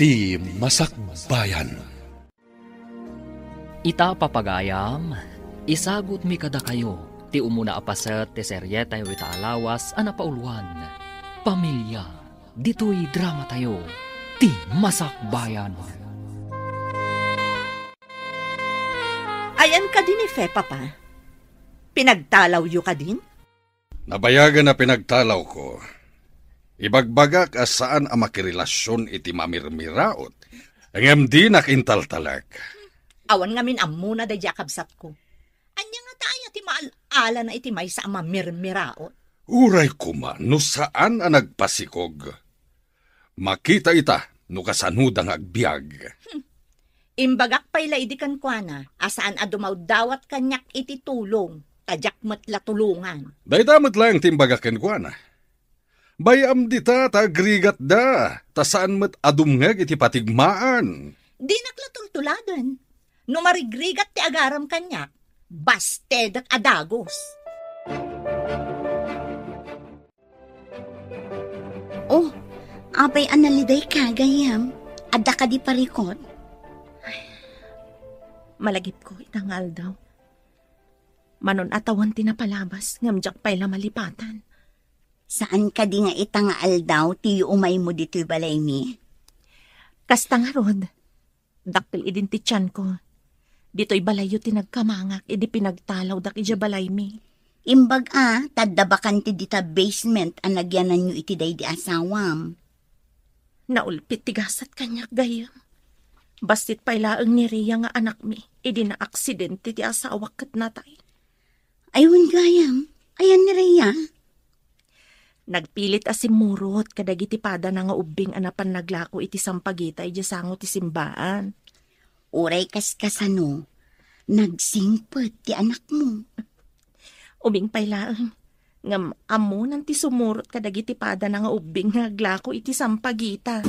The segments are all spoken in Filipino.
Ti Masakbayan. Ita papagayam, isagot mi kada kayo, ti umuna apaset ti seryeta yu ita alawas ana pauluan. Pamilya, dito'y drama tayo, ti Masakbayan. Ayan ka din ni Fe, Papa. Pinagtalaw yu ka din? Nabayagan na pinagtalaw ko. Ibagbagak as saan ang makirelasyon iti mamirmiraot. Ang di nakintaltalak. Awan ngamin amuna da jakabsat ko. Anya nga tayo ti maalaala na iti may sa mamirmiraot. Uray kuma, no saan ang nagpasikog. Makita ita, no kasanudang agbiag. Imbagak pa'y laidikan kwa na, asaan adumaw dawat kanyak iti tulong, tadyak matla tulungan. Daydamat lang timbagakin kwa na. Bayam dita tagrigat da, tasaan mat adumngag iti patigmaan. Di naklatultuladan. No marigrigat ti agaram kanyak, basted at adagos. Oh, apay analiday ka, gayam. Adda ka di parikot. Malagip ko, itangal daw. Manon atawan tinapalabas, ngamjak pa'y lamalipatan. Saan ka di nga itangaal daw, tiyo umay mo dito'y balay mi? Kasta nga rod, dakpil idin ti tiyan ko. Dito'y balay yu tinagkamangak, idi pinagtalaw dak ija balay mi. Imbag tadabakan ti dita basement ang nagyanan nyo iti day di asawam. Naulpit tigasat kanyak gayam. Bastit pa'y laang ni Rhea nga anak mi, idi na aksidente ti asawak kat natay. Ayun gayam, ayan ni Rhea. Nagpilit asimurot kadagiti pada na nga ubing anapan naglako iti sampagita iti sango ti simbaan. Uray kaskasano, nagsingpet ti anak mo. Ubing pa'y laang, ngam amo nang ti sumurot kadagiti pada na nga ubing naglako iti sampagita.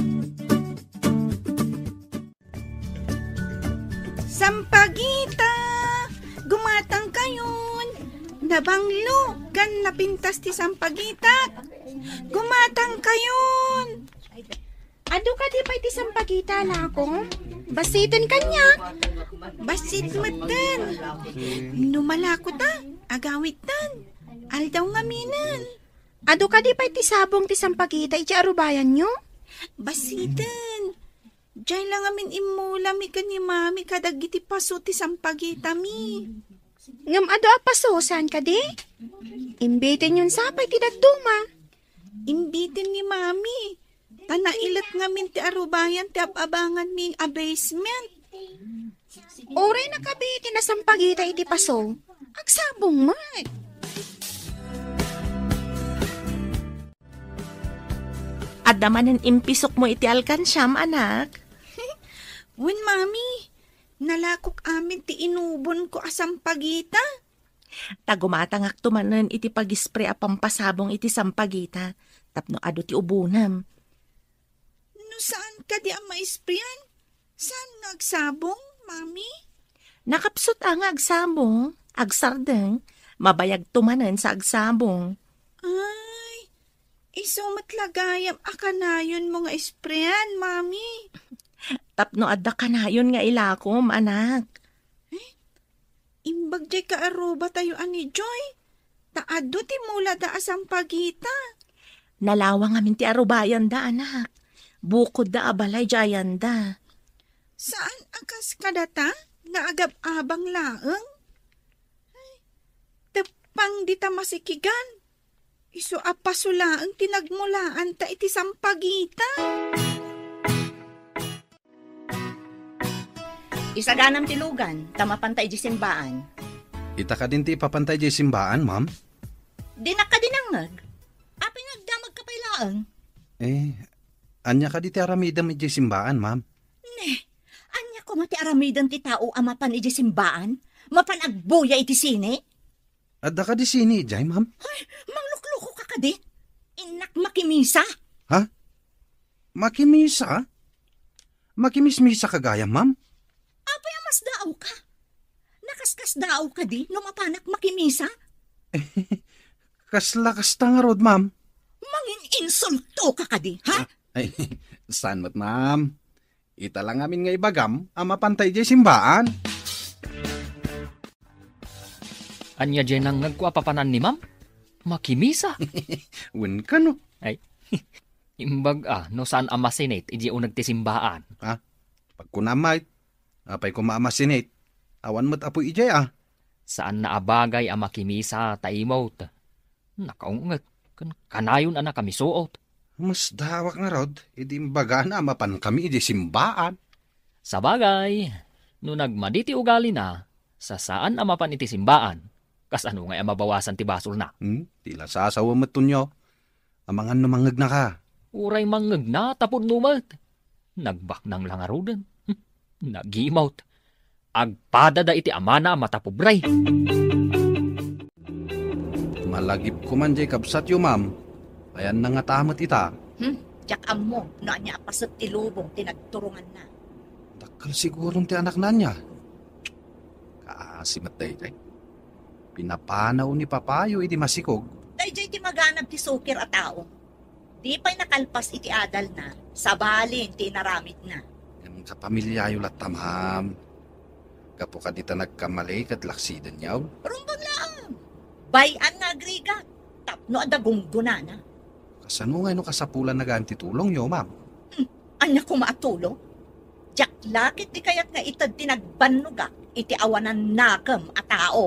Sampagita! Gumatang kayon! Nabanglo, kan napintas ti sampagita. Gumatang kayon. Ado ka di pa iti sampagita lako? Basitin kanya. Basit matan. Numalako ta, agawit tan. Aldaw nga minan. Ado ka di pa iti sabong ti sampagita iti arubayan nyo? Basitin. Diyan lang amin imula mi ka ni mami kadagiti paso ti sampagita mi. Ngam ado apasosan ka di? Imbitin yun sapay ti daduma. Imbitin ni mami. Tanailat ngamin ti arubayan ti ababangan ming abasement. Oray na kabiti na sampagita iti paso. Agsabong mat. At naman impisok mo iti alkansyam, anak. Wen, mami. Nalakok amin ti inubon ko asam pagita. Tagumatangak tumanen iti pagispre a pampasabong iti sampagita. Tapno ado ti ubunam. No saan ka di ang maispriyan? Saan nagsabong, mami? Nakapsot ang agsabong. Agsardeng. Mabayag tumanen sa agsabong. Ay, isumatlagayam akanayon mo nga ispriyan, mami. Tapno adda ka na yun nga ilakom, anak. Imbag jay ka aruba tayo ani Joy. Taado ti mula da asang pagita. Nalawang amin ti arubayan da, anak. Bukod da abalay jayan da. Saan akas kadata? Naagab-abang laeng? Tepang di ta masikigan. Iso apasulaang tinagmulaan ta iti sampagita. Isaganam tilugan, tamapantay di simbaan. Ita ka din ti ipapantay di simbaan, ma'am? Di na ka dinangag. Api nagdamag ka pailaang. Anya ka di ti aramidam iti simbaan, ma'am? Ne, anya ko mati aramidan ti tao amapan iti simbaan? Mapan agbuya iti sine? Adda ka di sini, jay, ma'am? Ay, manglukloko ka di? Inak makimisa? Ha? Makimisa? Makimismisa ka gaya, ma'am? Apay amas daaw ka? Nakaskas daaw ka di, lumapanak makimisa? Kaslakas ta nga rod, ma'am. Mangin insulto ka di, ha? Ay, saan mat, ma'am? Ita lang amin nga ibagam, mapantay di simbaan. Anya dyan ang nagkuapapanan ni ma'am? Makimisa. Wen ka no. Imbag no saan amasinate, iji o nagtisimbaan. Pag kunamay, apay ko maamasinate, awan mo't apoy ijay Saan naabagay ang makimisa taimot. Nakaungat, kanayon ana kami suot. Mas dawak nga rod, edi imbaga na mapan kami iji simbaan. Sa bagay, no nagmaditi ugali na, sa saan amapan iti simbaan, kas ano nga mabawasan ti basol na. Tila sasawa mo't tunyo. Amangan numangag na ka. Uray mangag na tapon numat. Nagbak ng langarudan. Nagimawt. Agpadada iti amana matapubray. Malagip ko man jay kabsat yo, ma'am. Ayan na nga tamat ita. Tiyak mo, na niya pasat ti lubong, tinagturungan na. Dakal sigurong ti anak na niya. Kaasimat day. Pinapanaw ni papayo iti masikog. Dayjay ti maganap ti sukir a tao. Di pa'y nakalpas iti adal na, sabalin ti naramit na. Yan sa pamilyayo latta, ma'am. Kapo ka dita nagkamali kat laksidan yaw. Rumbang laang. Bayan nga agrigat. Tapno adagunguna na. Kasano nga no kasapulan na ganti tulong yo, ma'am? Anya ko maatulong? Diyak lakit di kayat nga itad tinagbannuga iti awanan nakam a tao.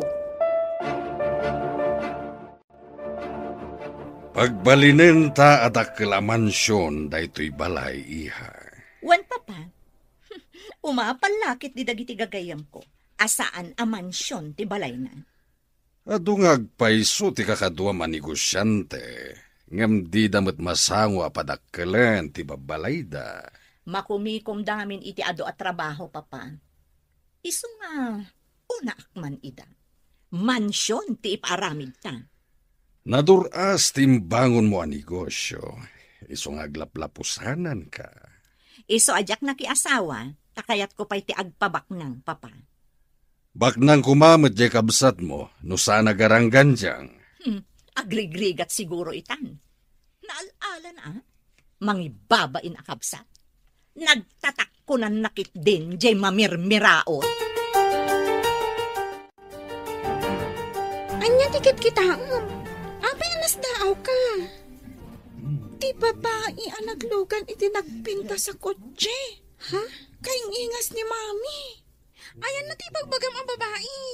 Pagbalinin ta adakkel a mansyon daytoy balay iha. Wan papa, umapalakit di dagiti gagayam ko. Asaan a mansyon ti balay na? Adungag paiso ti kakadwa manigosyante. Ngam di damat masango a padakkelen ti babalayda. Makumikom damin iti ado at trabaho, papa. Isu nga, una akman ida. Mansyon ti iparamid ta. Naduras timbangon mo a negosyo. Iso nga aglaplapusanan ka. Iso ajak na kiasawa, takayat ko pa'y ti agpabak ng, papa. Baknang kumamit jay kabsat mo, no sana garanggan diyang. Agrigrigat siguro itan. Naalaala na, mangibabain akabsat. Nagtatakkunan nakit din jay mamirmiraot. Anya tikit kita, apay anas daaw ka. Ti babae ang naglugan iti nagpinta sa kotse. Ha? Kaing ingas ni mami. Ayan na ti pagbagam ang babae.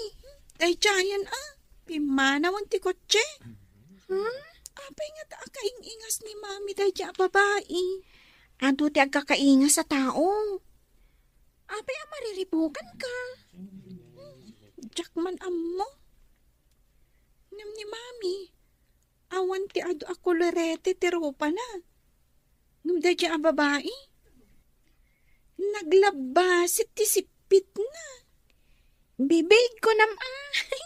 Ay, tiyan pimanawan ti kotse. Apay nga ta kaing ingas ni mami day tiya babae. Ado ti agkakaingas sa tao. Apay ang mariribukan ka. Diyak man ammo. Ngam ni mami. Awan ti ado ako lerete ti ropa na. Ngam day tiya babae. Naglabasit ti sipit na. Bibig ko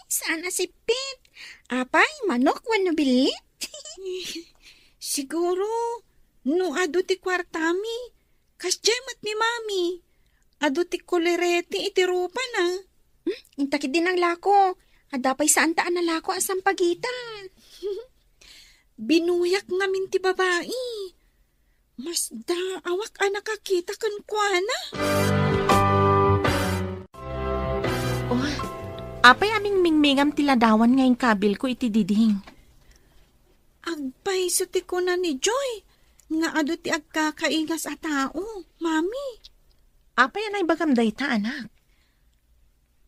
sana sipit. Apay, manok wano bilit? Siguro, no ado ti kwartami. Kasjemat ni mami. Ado ti kolerete iti rupa na. Intakit din ang lako. Adapay saan taan na lako asang pagitan. Binuyak ngamin ti babae. Mas awak nakakita kan kuana. Apay aming mingmingam tiladawan ngayong kabil ko iti diding. Agpay sa ti ko na ni Joy. Nga ado ti agkakaingas a tao, mami. Apay anay bagam dayta, anak.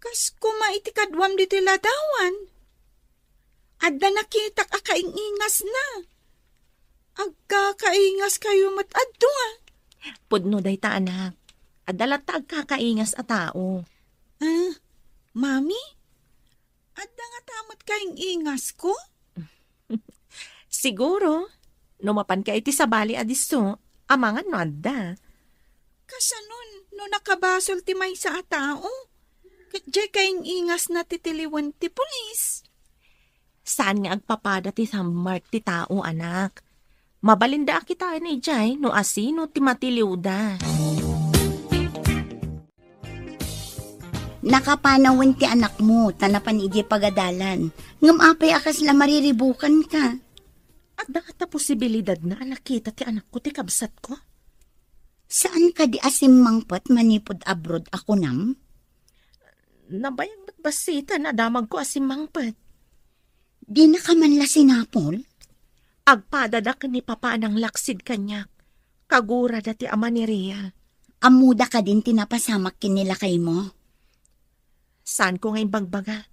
Kas kuma iti kadwam di tiladawan. Adda nakitak akaingas na. Agkakaingas kayo mat addo Pudno dayta, anak. Adalat ta agkakaingas a tao. Mami? Adda nga tamat kaing ingas ko? Siguro, numapan ka iti sabali adiso, amangan no adda. Kasanon, no nakabasol ti may sa tao? Katjay kaing ingas na titiliwan ti pulis. Saan nga agpapada ti sammark ti tao, anak? Mabalinda kita ni Jay no asino ti matiliw da. Nakapanawan ti anak mo, tanapan iji pagadalan. Ngam apay akas la mariribukan ka. At nakata posibilidad na nakita ti anak ko ti kabsat ko. Saan ka di asimmangpat manipod abroad ako nam? Nabayang basita na damag ko asimangpet. Di na ka man la sinapol? Agpadadak ni papa ng laksid kanyak. Kagura dati ama ni Rhea. Amuda ka din tinapasamak kinilakay mo. Saan ko ngayon bagbaga?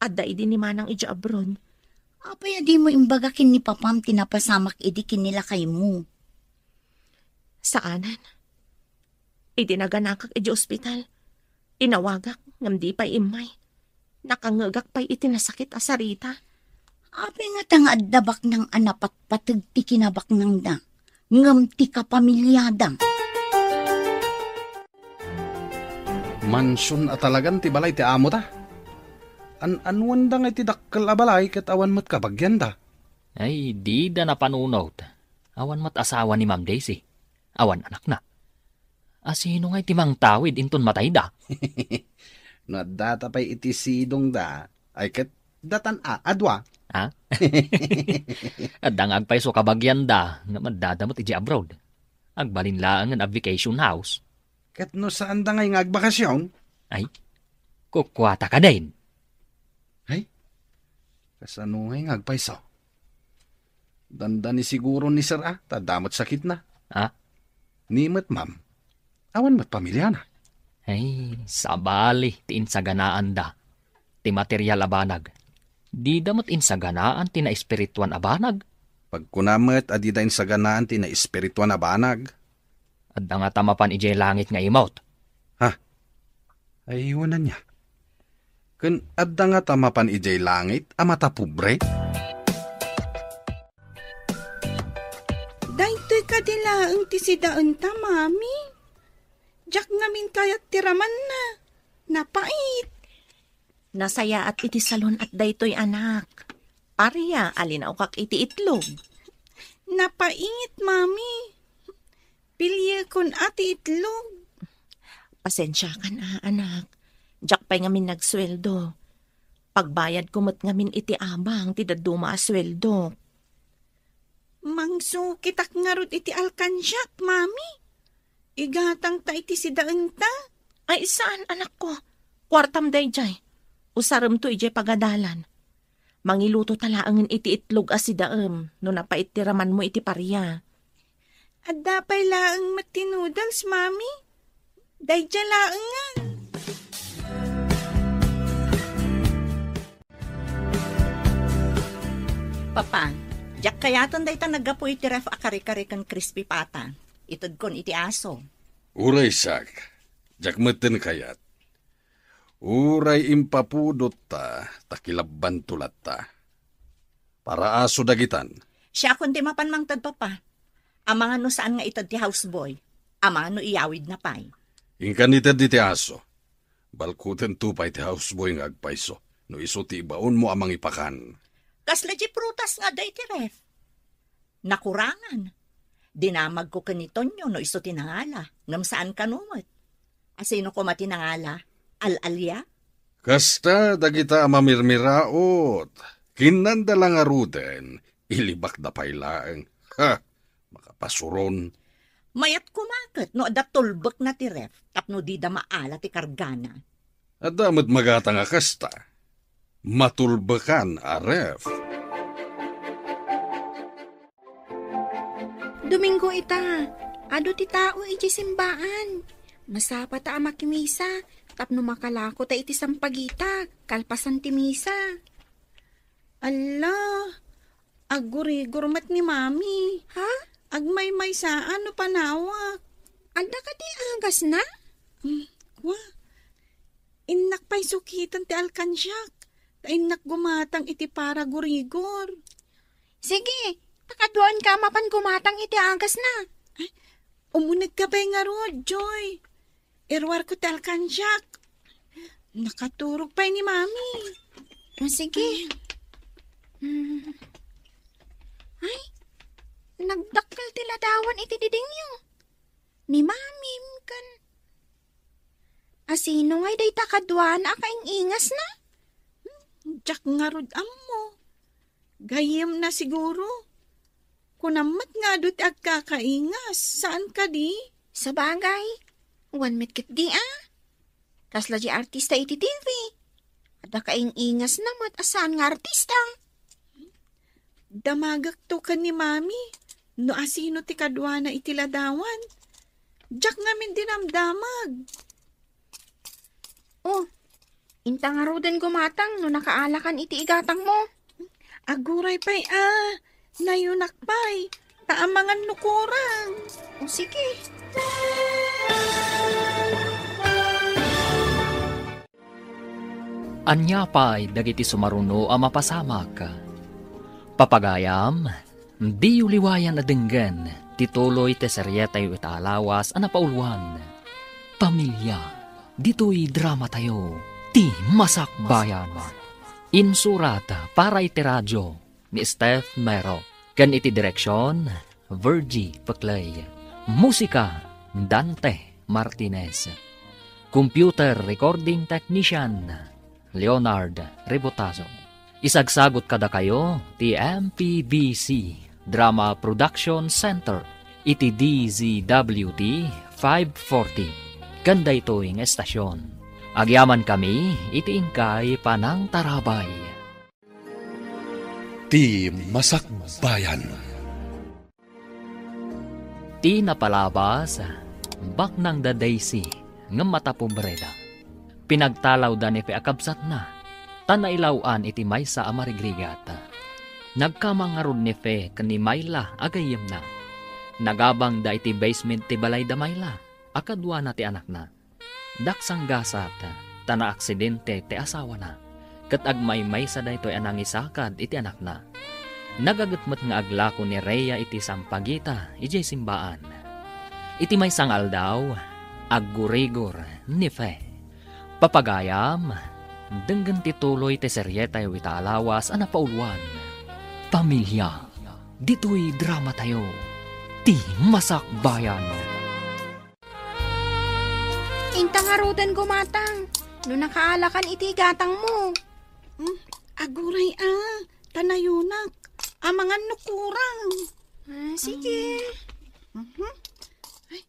Adda idi ni manang ija abroad. Apay di mo imbagakin ni papam tinapasamak idi kinilakay mo. Saanan? Idi naganakak iji ospital. Inawagak ngam di pa'y imay. Nakangagak pa'y itinasakit asarita. Apay nga tanga addabak ng anapat patag ti kinabak ng da. Ngam ti kapamilyada. Mansyon at talagan ti balay ti amo ta. Anwan da nga ti dakkel a balay kat awan mat kabagyan da. Ay, di da na panunot. Awan mat asawa ni Ma'am Daisy. Awan anak na. Asino nga'y timang tawid inton matay da? No data pa'y iti sidong da. Ay kat datan adwa. Ha? At dangag pa'y so kabagyan da nga madadamot iji abroad. Agbalinlaan nga vacation house. Kat no saan da ngay agbakasyon? Ay, kukwata ka din. Kasano ngay agpaiso? Danda ni siguro ni Sir tadamot sakit na. Ha? Nimot ma'am. Awan mat pamilya na. Ay, sabali ti insaganaan da. Ti material abanag. Di damot insaganaan ti na espirituan abanag. Pag kunamet adida sa ganaan ti na espirituan na banag. At nga tamapan ijay langit nga imot. Ay iwanan niya. Kun adda nga tamapan ijay langit amata pubre. Daytoy kadilaang ti sidaan ta, mami. Jak ngamin kayat tiraman na. Napait. Nasaya at iti salon at daytoy anak. Pariya, alinaw kak iti itlog. Napait, mami. Pilye kon ati itlog. Pasensya ka na, anak. Jak pa'y ngamin nagsweldo. Pagbayad kumot ngamin iti abang, ti daduma asweldo. Mangso kitak nga rod iti alkansyak, mami. Igatang ta iti sidaan ta. Ay, saan anak ko? Kwartam day jay. Usaram to ijay pagadalan. Mangiluto talaangin iti itlog asidaem, no napaitiraman mo iti pariya. At dapay laang matinudals, mami. Dayja laang nga. Papa, jak kayatan day ta nagapo iti ref akari-kari kan crispy pata. Itod kon iti aso. Uray sak, jakmeten kayat. Uray impapudot ta, takilabban tulat ta. Para aso dagitan. Siya kon ti mapan mangtad, papa. Amang ano saan nga itad ti houseboy. Amang ano iyawid na pay. Ingkan iter di ti aso. Balkuten tupay ti houseboy nga agpaiso. No iso ti ibaon mo amang ipakan. Kasla di prutas nga day ti ref. Nakurangan. Dinamag ko kanitonyo no iso tinangala. Ngam saan kanumot. Asino ko matinangala? Al-alya? Kasta dagita mamirmiraot. Kinandala nga ruden. Ilibak da paylaeng. Ha! Makapasuron. Mayat kumakat no adat tulbek na ti ref. Tapno di da maala ti kargana. At damat magata nga kasta. Matulbakan a ref. Domingo ita. Ado ti tao iti simbaan. Masapa ta makimisa. Tapno makalako ta iti sampagita. Kalpasan ti misa. Allah. Aguri-gurmat ni mami. Ha? Agmay-may saan no panawak. Anda ka di agas na? Wa. Inak pa'y sukitan ti alkansyak. Inak gumatang iti para gurigor. Sige, takaduan ka mapan gumatang iti agas na. Ay, umunag ka pa'y nga rod, Joy. Irwar ko ti alkansyak. Nakaturog pa'y ni mami. Sige. Ay, nagdakkel ti ladawan iti diding nyo. Ni mami, kan. Asino ngay day takadwan akaing ingas na? Jak nga rod ammo. Gayem na siguro. Kunamat nga do't agkakaingas. Saan ka di? Sa bagay, one met kit di Kasla di artista iti TV. Ada kaing ingas na mat asaan nga artista. Damagak to ka ni mami. No asino ti kadwa na iti ladawan. Diyak ngamin dinamdamag. Oh, intang arudan gumatang no nakaalakan iti igatang mo. Aguray pa'y nayunak pa'y. Taamangan nukurang. O sige. Anya pa'y dagiti sumaruno a mapasamak. Papagayam, di uliwayan na denggan, tituloy te seryetay itaalawas a napauluan. Pamilya, dito'y drama tayo, ti masakbayan. Insurat para iti radyo ni Steph Mero, kan iti direksyon, Virgie Paclay. Musika, Dante Martinez. Computer Recording Technician, Leonard Rebotazo. Isagsagot kada kayo, ti MPBC Drama Production Center, iti DZWT 540. Ganda ito yung estasyon. Agyaman kami, iti ingkay panang tarabay. Ti Masakbayan. Ti napalabas, bak ng da Daisy, ng matapobreda. Pinagtalaw da ni Peakabsat na, tanailawan iti maysa a marigrigat. Nagkamangarod ni Fe kani Mayla agayem na. Nagabang da iti basement ti balay da Mayla, akadwa na ti anak na. Daksang gasat, tana aksidente ti asawa na. Kat agmay maysa da ito'y anang isakad iti anak na. Nagagatmat nga aglako ni Rhea iti sampagita, iti simbaan. Iti may sangal daw, aggurigor ni Fe. Papagayam, denggan tituloy te seryetay witaalawas a napauluan. Pamilya, dito'y drama tayo, ti masakbayan. Intang arudan gumatang, no nakaalakan iti gatang mo. Aguray tanayunak. Amangan nukurang. Sige. Ay,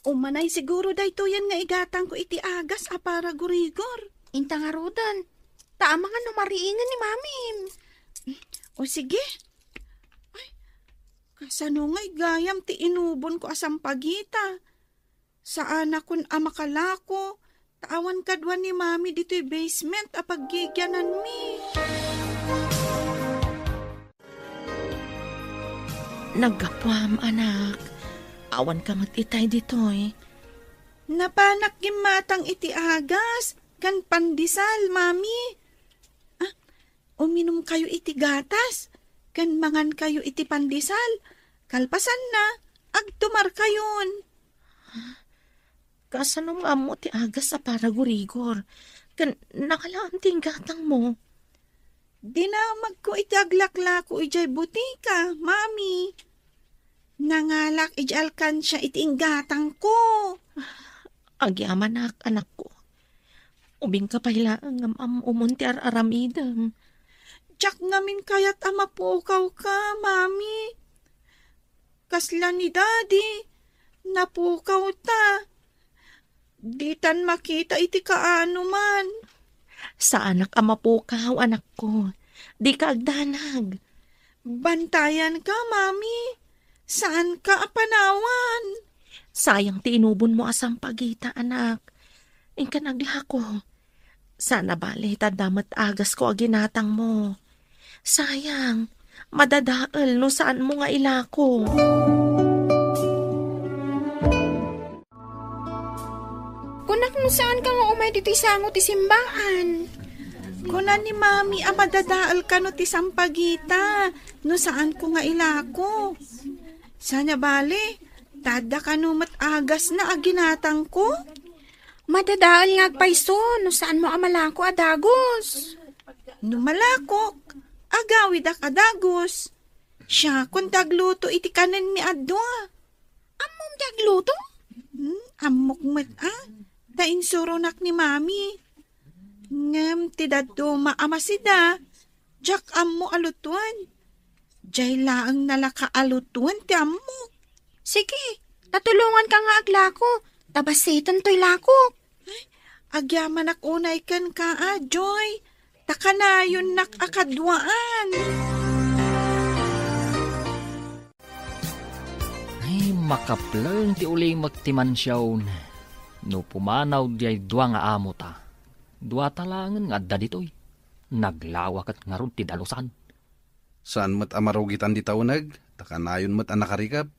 umanay siguro dayto yan nga igatang ko iti agas para gurigor. Intang arudan, taamangan no mariingan ni mamim. O sige. Ay, kasano nga'y gayam ti inubon ko asampagita. Saan akon amakalako, taawan kadwan ni mami dito'y basement apaggigyanan mi. Nagapwam, anak. Awan ka matitay dito'y. Napanak gimatang iti agas, kan pandisal, mami. Uminom kayo iti gatas, kan mangan kayo iti pandisal. Kalpasan na, agtumar kayon. Kasano nga mo ti agas sa paragurigor? Kan nakalaan ting gatang mo. Dinamag ko iti aglakla ko ijay butika, mami. Nangalak iti alkansya iti inggatang ko. Agyaman anak ko. Ubing ka pailaan ng umunti aramidam. Diyak ngamin kayat amapukaw ka, mami. Kasla ni daddy, napukaw ta. Ditan makita iti kaano man. Sa anak amapukaw, anak ko. Di ka agdanag. Bantayan ka, mami. Saan ka apanawan? Sayang ti inubon mo asang pagita, anak. Ingka naglako. Sana bali tadamat agas ko aginatang mo. Sayang, madadaal no saan mo nga ilako. Kunak no saan ka nga umay dito isangot isimbaan. Kunan ni mami amadadaal ka no ti sampagita. No saan ko nga ilako. Sana bali, tada ka no agas na aginatang ko. Madadaal nga agpaiso no saan mo amalako adagos. No malakok, agawid ak adagos. Siya kung tagluto iti kanan mi adwa. Amom tagluto? Amok met da insuronak ni mami. Ngem ti daddo maamasida. Jak ammo alutuan. Jay laang nalaka alutuan ti ammo. Sige, Tatulungan ka nga aglako. Tabasitan to'y lako. Agyaman ak unay kan ka, Joy. Taka na yun nakakadwaan. Ay, makaplang ti uli magtimansyaw. No pumanaw di ay dua nga amo ta. Dua talangan nga da ditoy. Naglawak at nga ron ti dalusan. Saan mat amarugitan di taunag? Takanayon mat ang nakarikap.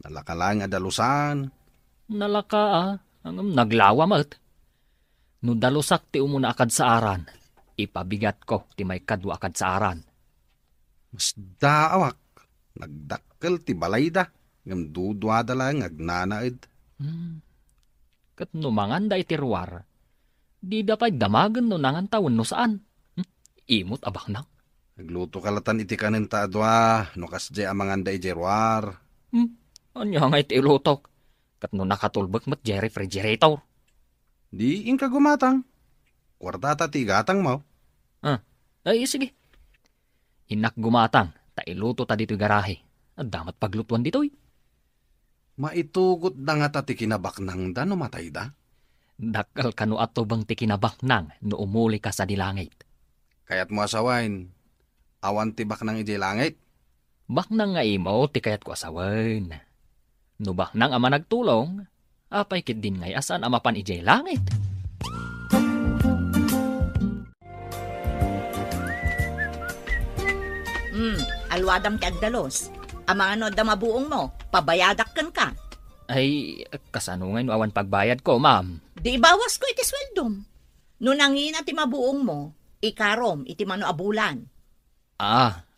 Nalakalang adalusan. Nalaka ang naglawa mat. No dalusak ti umuna akad sa aran. Ipabigat ko ti may kadwa akad sa aran. Mas daawak. Nagdakkel ti balayda. Ngam dudwada lang agnanaid. Kat numangan da itiruar. Di dapay damagan no nangan tawon no saan. Imot abak na. Nagluto kalatan iti kanin taadwa. No kasjay amangan da ijerwar. Anya nga iti ilutok. Kat no nakatulbak mat je refrigerator. Di in ka gumatang. Kwartata ti gatang mo. Ay sige. Inak gumatang. Ta iluto ta dito'y garahe. At damat paglutuan dito'y. Maitugot na nga ta ti kinabaknang da no matay da. Dakal kano ato bang ti kinabaknang no umuli ka sa dilangit. Kayat mo asawain. Awan ti baknang iti langit. Baknang nga imo ti kayat ko asawain. No baknang ama nagtulong, apay kit din ngay asan amapan ijay langit. Alwadam ti agdalos. Amang ano da mabuong mo, pabayadak kan ka. Ay, kasanungay no awan pagbayad ko, ma'am. Di ibawas ko iti sweldom. No nangina ti mabuong mo, ikarom iti mano abulan.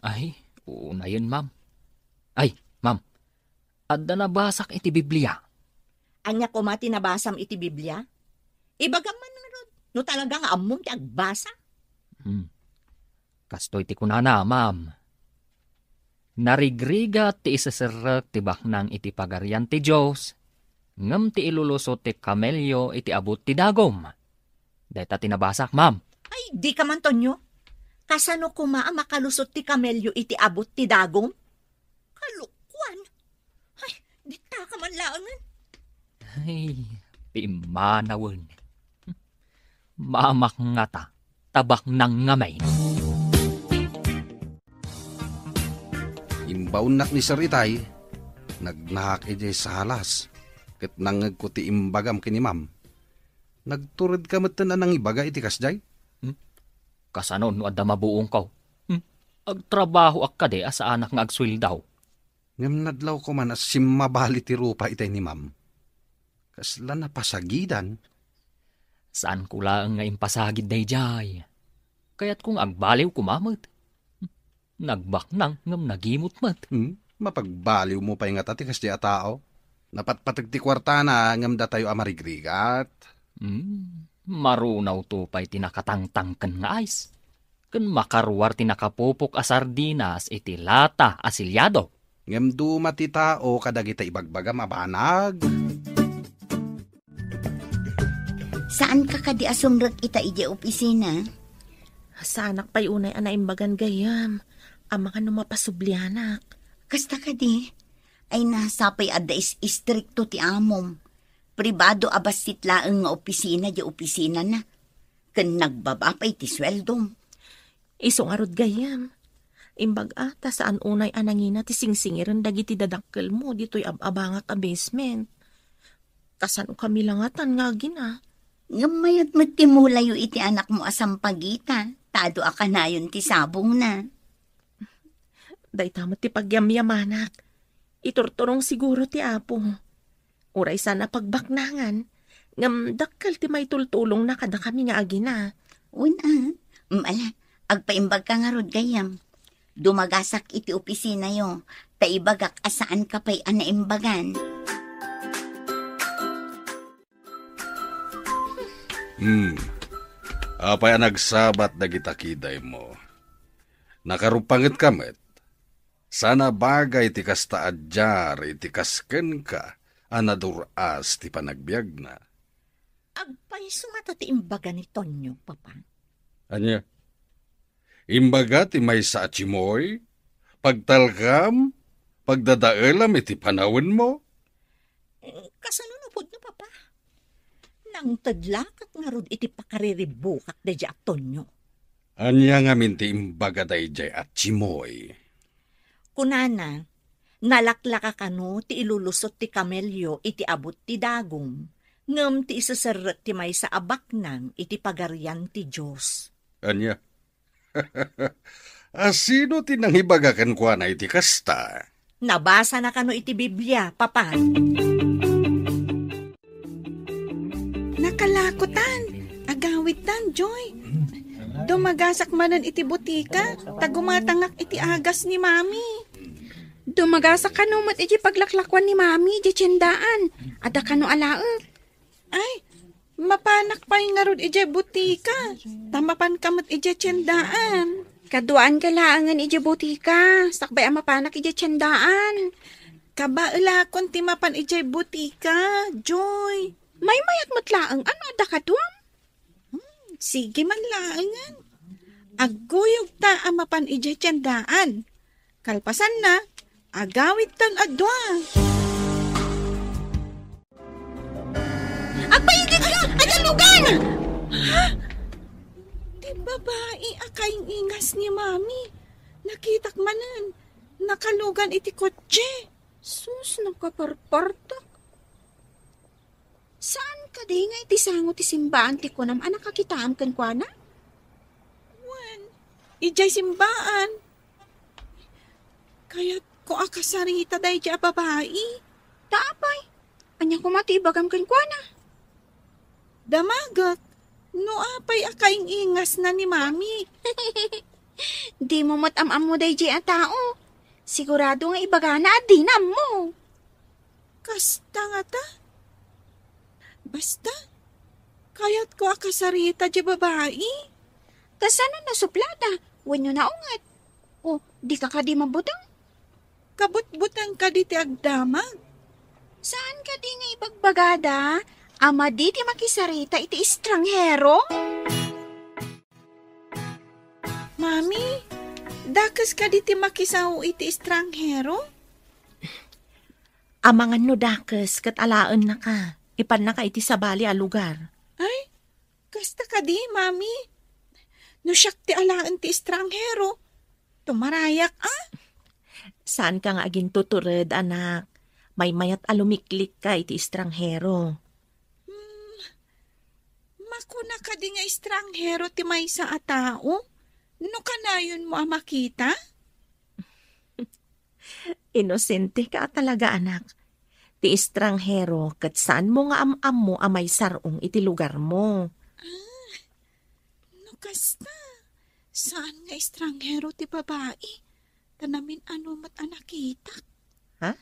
Ay, una yun, ma'am. Ay, ma'am, adda nabasak iti Biblia. Anya ko mati nabasam iti Biblia? Ibagam man nga rod, no talagang among ti agbasa. Kastoy ti kunana, ma'am. Narigriga ti isaserek ti baknang iti pagarian ti Diyos, ngem ti iluluso ti kamelyo iti abot ti dagom. Deta tinabasak, ma'am. Ay, di ka man tonyo. Kasano kuma makalusot ti kamelyo iti abot ti dagom? Kalukwan. Ay, di ta ka man laangan. Ay, pimanawon. Mamak nga ta, tabak ng ngamay. Imbaunak ni Saritay, nagnahak ijay sa halas, ket nangag ko ti imbagam kini ma'am. Nagturid ka matan nang ibaga iti kasjay? Kasanon no adda mabuong ko. Agtrabaho ak kade asa anak nga agswil daw. Ngam nadlaw ko man as simmabali ti rupa itay ni ma'am. Kasla na pasagidan. Saan ko lang nga impasagid day jay? Kaya't kung agbaliw kumamot. Nagbaknang ngam nagimot mat. Mapagbaliw mo pa yung atati kasdi a tao. Napatpatag ti kwarta na ngam da tayo amarigrigat. Marunaw to pa'y tinakatangtangkan nga ice. Kan makaruwar tinakapupok a sardinas iti lata asilyado. Ngam duma ti tao kadagita ibagbaga mabanag. Saan ka kadi asumrek ita ije opisina? Sa anak pa'y unay anaimbagan gayam. Ang mga numapasublianak. Kasta kadi, ay nasapay adda istrikto ti amom. Pribado abas sitlaang nga opisina di opisina na. Kan nagbabapay ti sweldom. Isong arod gayam. Imbag ata saan unay anangina ti singsingiran dagiti dadakkel mo dito'y ababangak a basement. Kasano kami langatan nga gina. Ngamayat magtimulayo iti anak mo asang pagita. Tado akanayon ti sabong na. Day tamat ti pagyamyamanak. Iturturong siguro ti apo. Uray sana pagbaknangan. Ngam dakkal ti may tultulong na kada kami nga agina. Una, agpaimbag ka nga rod gayam. Dumagasak iti opisina yo. Taibagak asaan ka pa'y anaimbagan. Apay nagsabat na gitakiday mo. Nakarupangit kamet. Sana bagay ti kasta adjar iti kasken ka anaduras ti panagbiag na. Agpay sumata ti imbaga ni Tonyo, papa. Anya? Imbaga ti may sa achimoy? Pagtalkam? Pagdadaelam iti panawin mo? Kasanunupod na papa. Nang tadlakat nga rod iti pakariribukak da di Antonio. Anya nga minti imbaga dayjay at chimoy. Kunana, nalaklaka kano ti ilulusot ti kamelyo iti abot ti dagom, ngem ti isasarret ti may sa abaknang iti pagarian ti Diyos. Anya? Sino tinanghibagakan kwa na iti kasta? Nabasa na kano iti Biblia, papa. Nakalakutan, agawitan, Joy. Dumagasak manan iti butika, tagumatangak iti agas ni Mami. Dumagasak ka no iti paglaklakwan ni Mami, di tiyendaan. Ada ka no alaot. Ay, mapanak pa yung ngarod iti butika. Tamapan kamot iti tiyendaan. Kaduaan kalaangan iti butika. Sakbay ang mapanak iti tiyendaan. Kabailakon ti mapan iti butika, Joy. May mayat matlaang ano ada ka duam? Sige man laangan. Aguyog ta ang mapan iti tiyendaan. Kalpasan na, agawit tan adwa. Agpaigit ka! Adalugan! Ha? Di babae akaing ingas ni Mami. Nakitak manan. Nakalugan iti kotse. Sus, nagkaparpartak. Saan ka di nga iti sango ti simbaan ti kunam anak kakitaam kan kwa na? Wan, ijay simbaan. Kaya't ko akasarita dahi di babae. Taapay, anya ko matibagam kan kwa na. Damagak, no apay akaing ingas na ni Mami. Di mo matam-am mo dahi di a tao. Sigurado nga ibagana at dinam mo. Kasta nga ta. Basta, kaya't ko akasarita di babae. Kasano na suplada, wenyo na ungat. O, di ka di mabutang? Kabut-butang ka di ti agdamag. Saan ka di nga ibagbagada? Ama di ti makisarita iti estranghero? Mami, dakas ka di ti makisaw iti estranghero? Amangan no dakes kat alaan na ka. Ipan na ka iti sabali a lugar. Ay, kasta ka di, Mami. No siyak ti alaan ti estranghero. Tumarayak, ah? Saan ka nga aging tutured, anak? May mayat alumiklik ka iti estranghero. Makuna ka di nga estranghero ti may sa atao? No kanayon mo makita? Inosente ka talaga, anak. Ti estranghero, kat saan mo nga am-am mo amay sarong iti lugar mo. No kasta, saan nga estranghero ti babae? Tanamin ano mat anakita. Ha?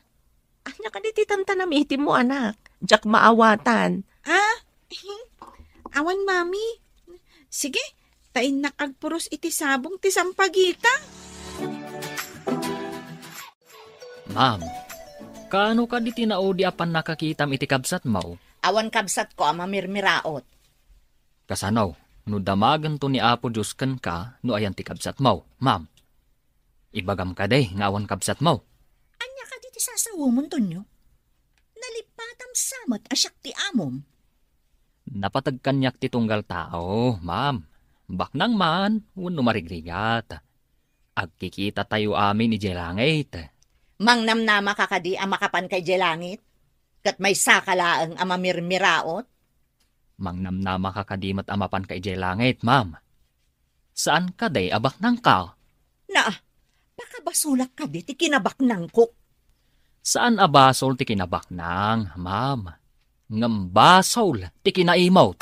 Anya ka di ti tantanamiti mo, anak. Diyak maawatan. Ah? Awan, Mami. Sige, tain nakagpuros iti sabong ti sampagita. Ma'am, kaano ka di tinao di apan nakakitam iti kabsat mo? Awan kabsat ko ang mamirmiraot. Kasanaw, no damagan to ni Apo Diyos kan ka, no ayan ti kabsat mo, ma'am. Ibagam ka day, nga awan kabsat mo. Anya ka di ti sasawumon to nyo? Nalipatam samat asyak ti amom. Napatagkanyak ti tunggal tao, ma'am. Baknang man, wano marigrigat. Agkikita tayo amin ni Jelangit. Mangnamnama ka kadi ang makapan kay Jelangit? Kat may sakalaang ang mamirmiraot? Mangnamnama ka kadimat amapan kay Jelangit, ma'am. Saan ka day abaknang ka? Na, pakabasulak ka di ti kinabaknang ko. Saan abasol ti kinabaknang, ma'am? Ngambasol ti kinaimaw.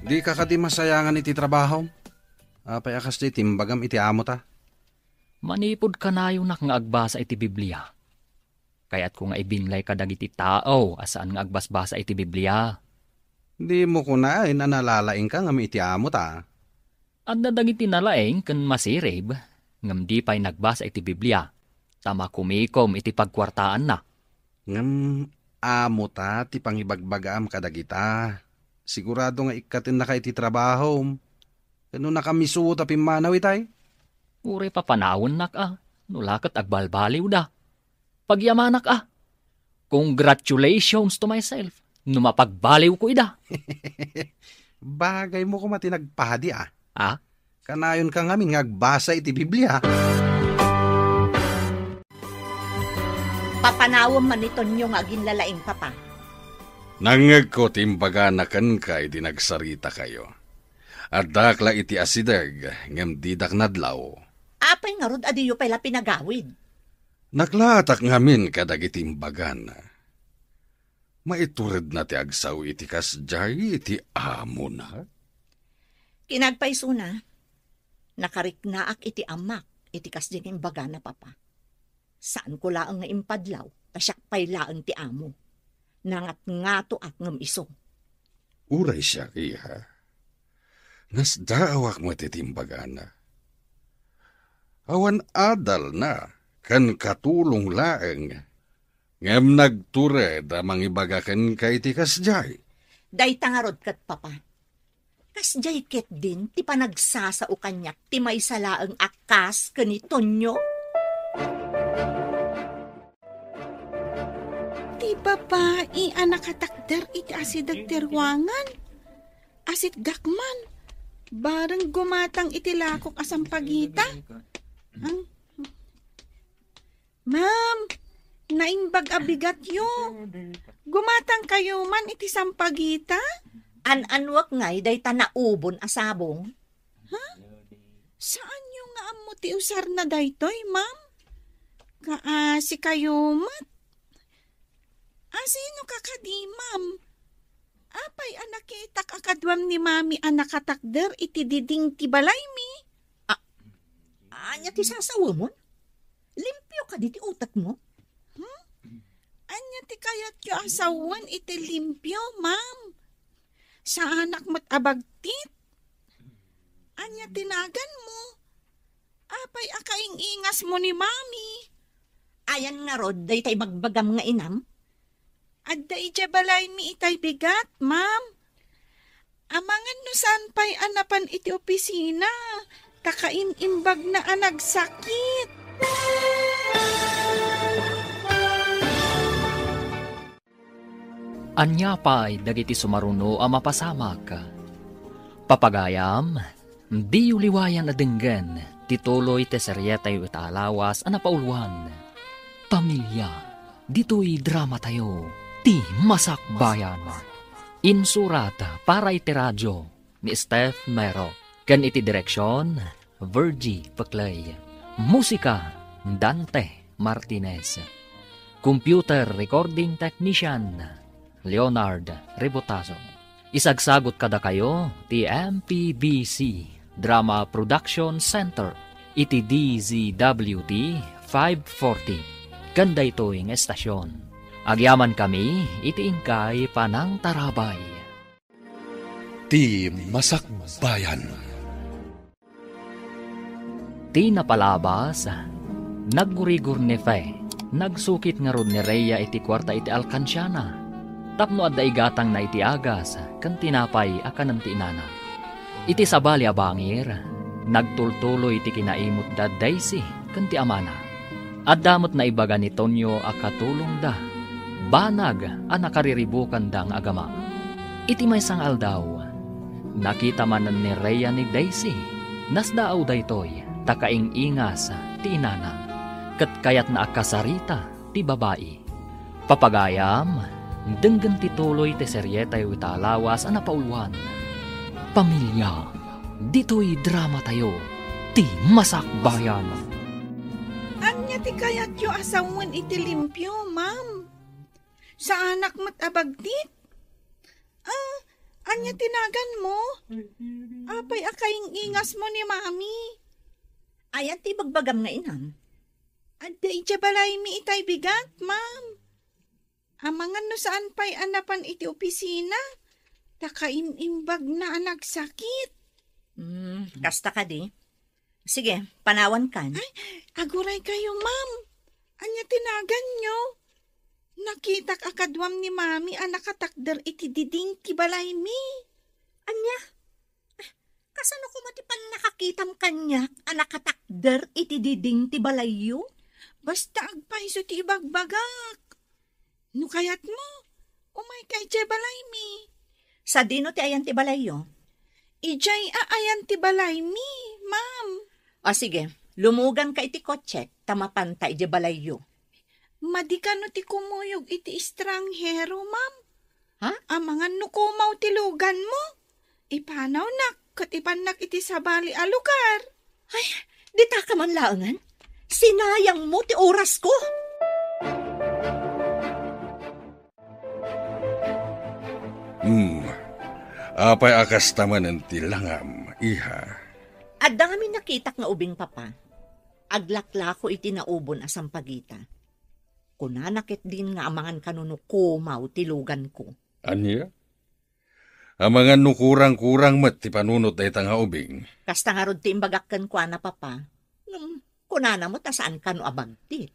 Di ka kadi masayangan iti trabaho? Apay akas di timbagam iti amo ta? Manipod ka na yung nga agbasa iti Biblia. Kaya't kung nga ibinlay ka dagiti tao, asaan nga agbasbasa iti Biblia. Di mo kunain analalaing ka ngam iti amo ta. At nadagiti nalaeng kan masirib, ngam di pa'y nagbasa iti Biblia. Tama kumikom iti pagkwartaan na. Ngam amo ta ti pangibagbagam kadagita. Sigurado nga ikatin na ka iti trabaho. Kano na kami suot apimanaw itay? Uri pa panawon na ka, nulakat agbalbaliw da. Pagyamanak Congratulations to myself. Numapagbaliw ko ida. Bagay mo ko matinagpahadi Ah? Kanayon ka ngamin ngagbasa iti Biblia. Papanawam man iton yung agin lalaing papa. Nangag ko timbaga na kan kay dinagsarita kayo. At dakla iti asidag, ngem didak nadlaw. Apay nga rod adiyo pala pinagawid. Naklatak ngamin kadag itimbagan. Maitured na ti agsaw iti kasjay iti amo na. Kinagpaiso na, nakariknaak iti amak, iti kasding imbaga na papa. Saan ko laang nga impadlaw, tasyak pay laang ti amo. Nangat nga to ak ngam iso. Uray siya kiha. Nasdaawak mo titimbaga na. Awan adal na, kan katulong laeng. Ngem nagtured amang ibagakan kay ti kasjay. Day tangarod kat papa. Kasjay ket din, ti panagsasao kanyak, ti may salaang akas kanitonyo. Ti babae anak katakder iti asidag terwangan. Asit gakman. Barang gumatang iti lakok asam pagita. Ma'am, naimbag abigat yo. Gumatang kayo man iti sampagita? Anwak ngay, day tanaubon asabong. Saan yung nga amo ti usar na daytoy, ma'am? Kaasi kayo mat. Sino ka kadi, ma'am? Apay anak itak akadwam ni mami anak katakder iti diding ti balay mi. Anya ti sasawa mo? Limpyo ka di ti utak mo? Anya ti kayat yu asawan iti limpyo, ma'am. Sa anak mo't abagtit. Anya tinagan mo. Apay akaing-ingas mo ni mami. Ayan nga rod, day tay magbagam nga inam. Adda ija balay mi itay bigat, ma'am. Amangan no saan pa'y anapan iti opisina. Kakain-imbag na anagsakit. Anya pa'y dagiti sumaruno a mapasamak. Papagayam, di uliwayan na dinggen, tituloy te seryetay italawas a napauluan. Pamilya, dito'y drama tayo, ti masakbayan. Insurata para iti radyo ni Steph Mero. Ken iti direksyon, Virgie Paclay. Musika, Dante Martinez. Computer recording technician, Leonard Rebotazo. Isagsagot kada kayo, ti MPBC Drama Production Center, iti DZWT 540. Ganda ito yung estasyon. Agyaman kami, iti ingkay panang tarabay. Ti Masakbayan. Ti napalabas, naggurigur ni Fe, nagsukit nga rod ni Rhea iti kwarta iti alkansyana. Tapno adda igatang na iti agas, kan tinapay akan ng tinana. Iti sabali abangir, nagtultuloy iti kinaimot da Daisy, kan ti amana. Addamot na ibaga ni Tonyo akatulong da, banag anakariribukan dang agama. Iti may sang aldaw, nakita manan ni Rhea ni Daisy, nasdaaw daytoy, takaing ingas ti inana, kat kayat na akasarita ti babae. Papagayam, denggan tituloy ti seryetay italawas a napauluan. Pamilya, dito'y drama tayo, ti masakbayan. Anya ti kayat yu asawan iti limpyo, ma'am. Sa anak mo't abagtit. Anya tinagan mo? Apay akaing ingas mo ni mami. Ayan ti bagbagam nga inam. Adda ija balay mi itay bigat, ma'am. Amangan no saan pa'y anapan iti opisina. Takainimbag na anagsakit. Kasta ka di. Sige, panawan kan. Ay, aguray kayo, ma'am. Anya tinagan nyo? Nakitak akadwam ni mami anak katakder iti diding kibalay mi. Anya? Kasano ko matipan nakakitam kanyak anak katakder iti diding ti balayo? Basta agpaiso ti ibagbagak. No kayat mo, umay kay Jay balay mi. Sa dino ti ayan ti balayo? Ijay aayan ti balay mi, ma'am. O sige, lumugan ka iti kotse, tamapanta iti balayo. Madikano ti kumuyog iti estranghero, ma'am. Ha? Amangan no kumaw ti lugan mo. Ipanaw nak, katipanak iti sabali a lugar. Ay, di ta ka man laangan. Sinayang mo ti oras ko. Apay akas taman ang tilangam, iha. At dami nakitak nga ubing papa. Aglaklako iti naubon asang pagita. Kunanakit din nga amangan kanuno kumaw tilugan ko. Anya? Amangan no kurang-kurang mat ti panunot day nga ubing. Kasta nga rod ti imbagakkan ko na papa. Kunana mo ta saan kanu abagti.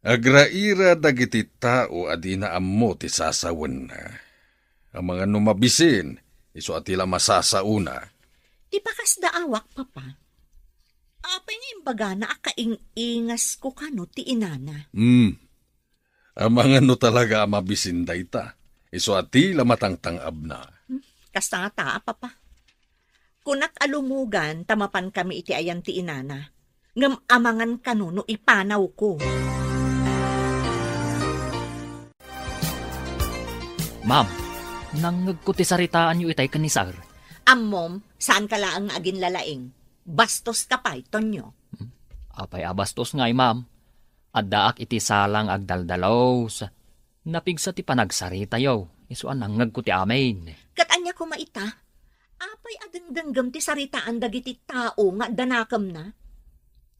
Agraira dagiti tao adina ammo ti sasawen na. Amangan no mabisin, iso atila masasauna. Ti pakas daawak papa. Apay nga imbaga na akaing-ingas ko kanu ti inana. Amangan no talaga mabisin day ta. Iso atila matangtangab na. Kasta nga taa, papa. Kunak alumugan, tamapan kami iti ayan ti inana. Ngam amangan kanuno ipanaw ko. Ma'am, nanggag ko ti saritaan yu itay kanisar. Ammom, saan ka laang agin lalaing? Bastos ka pa, Tonyo. Apay abastos ngay, ma'am. Addaak iti salang agdaldalaw sa napigsa ti panagsarita yaw. Isuan nanggag ko ti amin. Katanya ko maita, apay adengdenggam ti saritaan dagiti tao nga danakam na.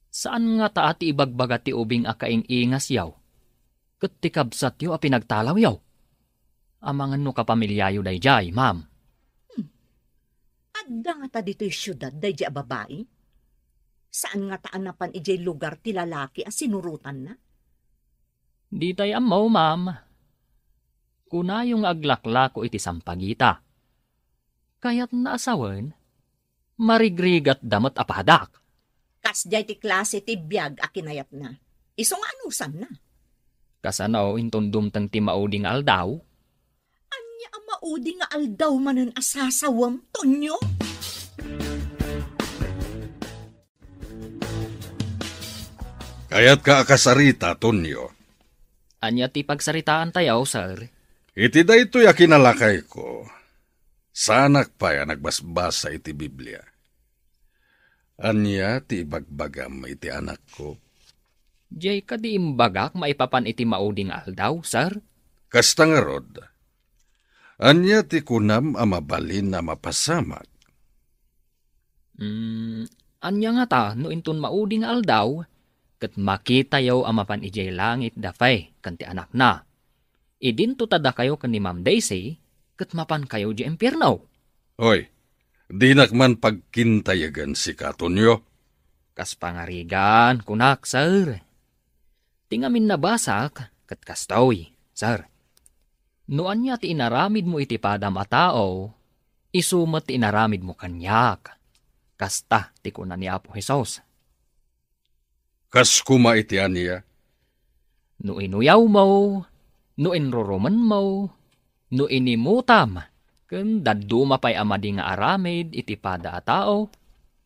Saan nga ta ti ibagbaga ti ubing akaing-ingas yaw? Ket ti kabsat yaw a pinagtalaw yaw. Amangan no kapamilyayo dayjay, ma'am. Adda nga ta dito'y syudad dayjay a babae? Saan nga taan napan ijay lugar ti lalaki a sinurutan na? Di tay amaw, ma'am. Kunayong aglaklako iti sampagita. Kaya't naasawan, marigrigat damot apadak. Kasjay ti klase ti biyag a kinayat na. Isong anusan na. Kasanaw intundum tang ti mauding aldaw. Anya ang mauding nga aldaw manan asasawam, Tonyo? Kaya't ka akasarita, Tonyo. Anya ti pagsaritaan tayaw, sir. Iti da ito'y akinalakay ko. Sanak pa ya nagbasbas sa iti Biblia. Anya ti ibagbagam iti anak ko. Jay ka di imbagak maipapan iti mauding aldaw, sir? Kasta nga rod. Anya ti kunam amabalin na mapasamak. Anya nga ta, no intun mauding aldaw, kat makita yaw amapan ijay langit dafay, kanti anak na. Idin tutada kayo kan ni Ma'am Daisy, kat mapan kayo di impyerno. Hoy, di nakman pagkintayagan si Katonyo. Kas pangarigan, kunak, sir. Tingamin nabasak, kat kastoy, sir. Noan niya ti inaramid mo iti padam a tao, isumat ti inaramid mo kanyak. Kasta ti kunan ni Apo Jesus. Kas kuma iti aniya. No inuyaw mo, no inruruman mo, no inimutam, ken daduma pay amadi nga aramid iti pada a tao,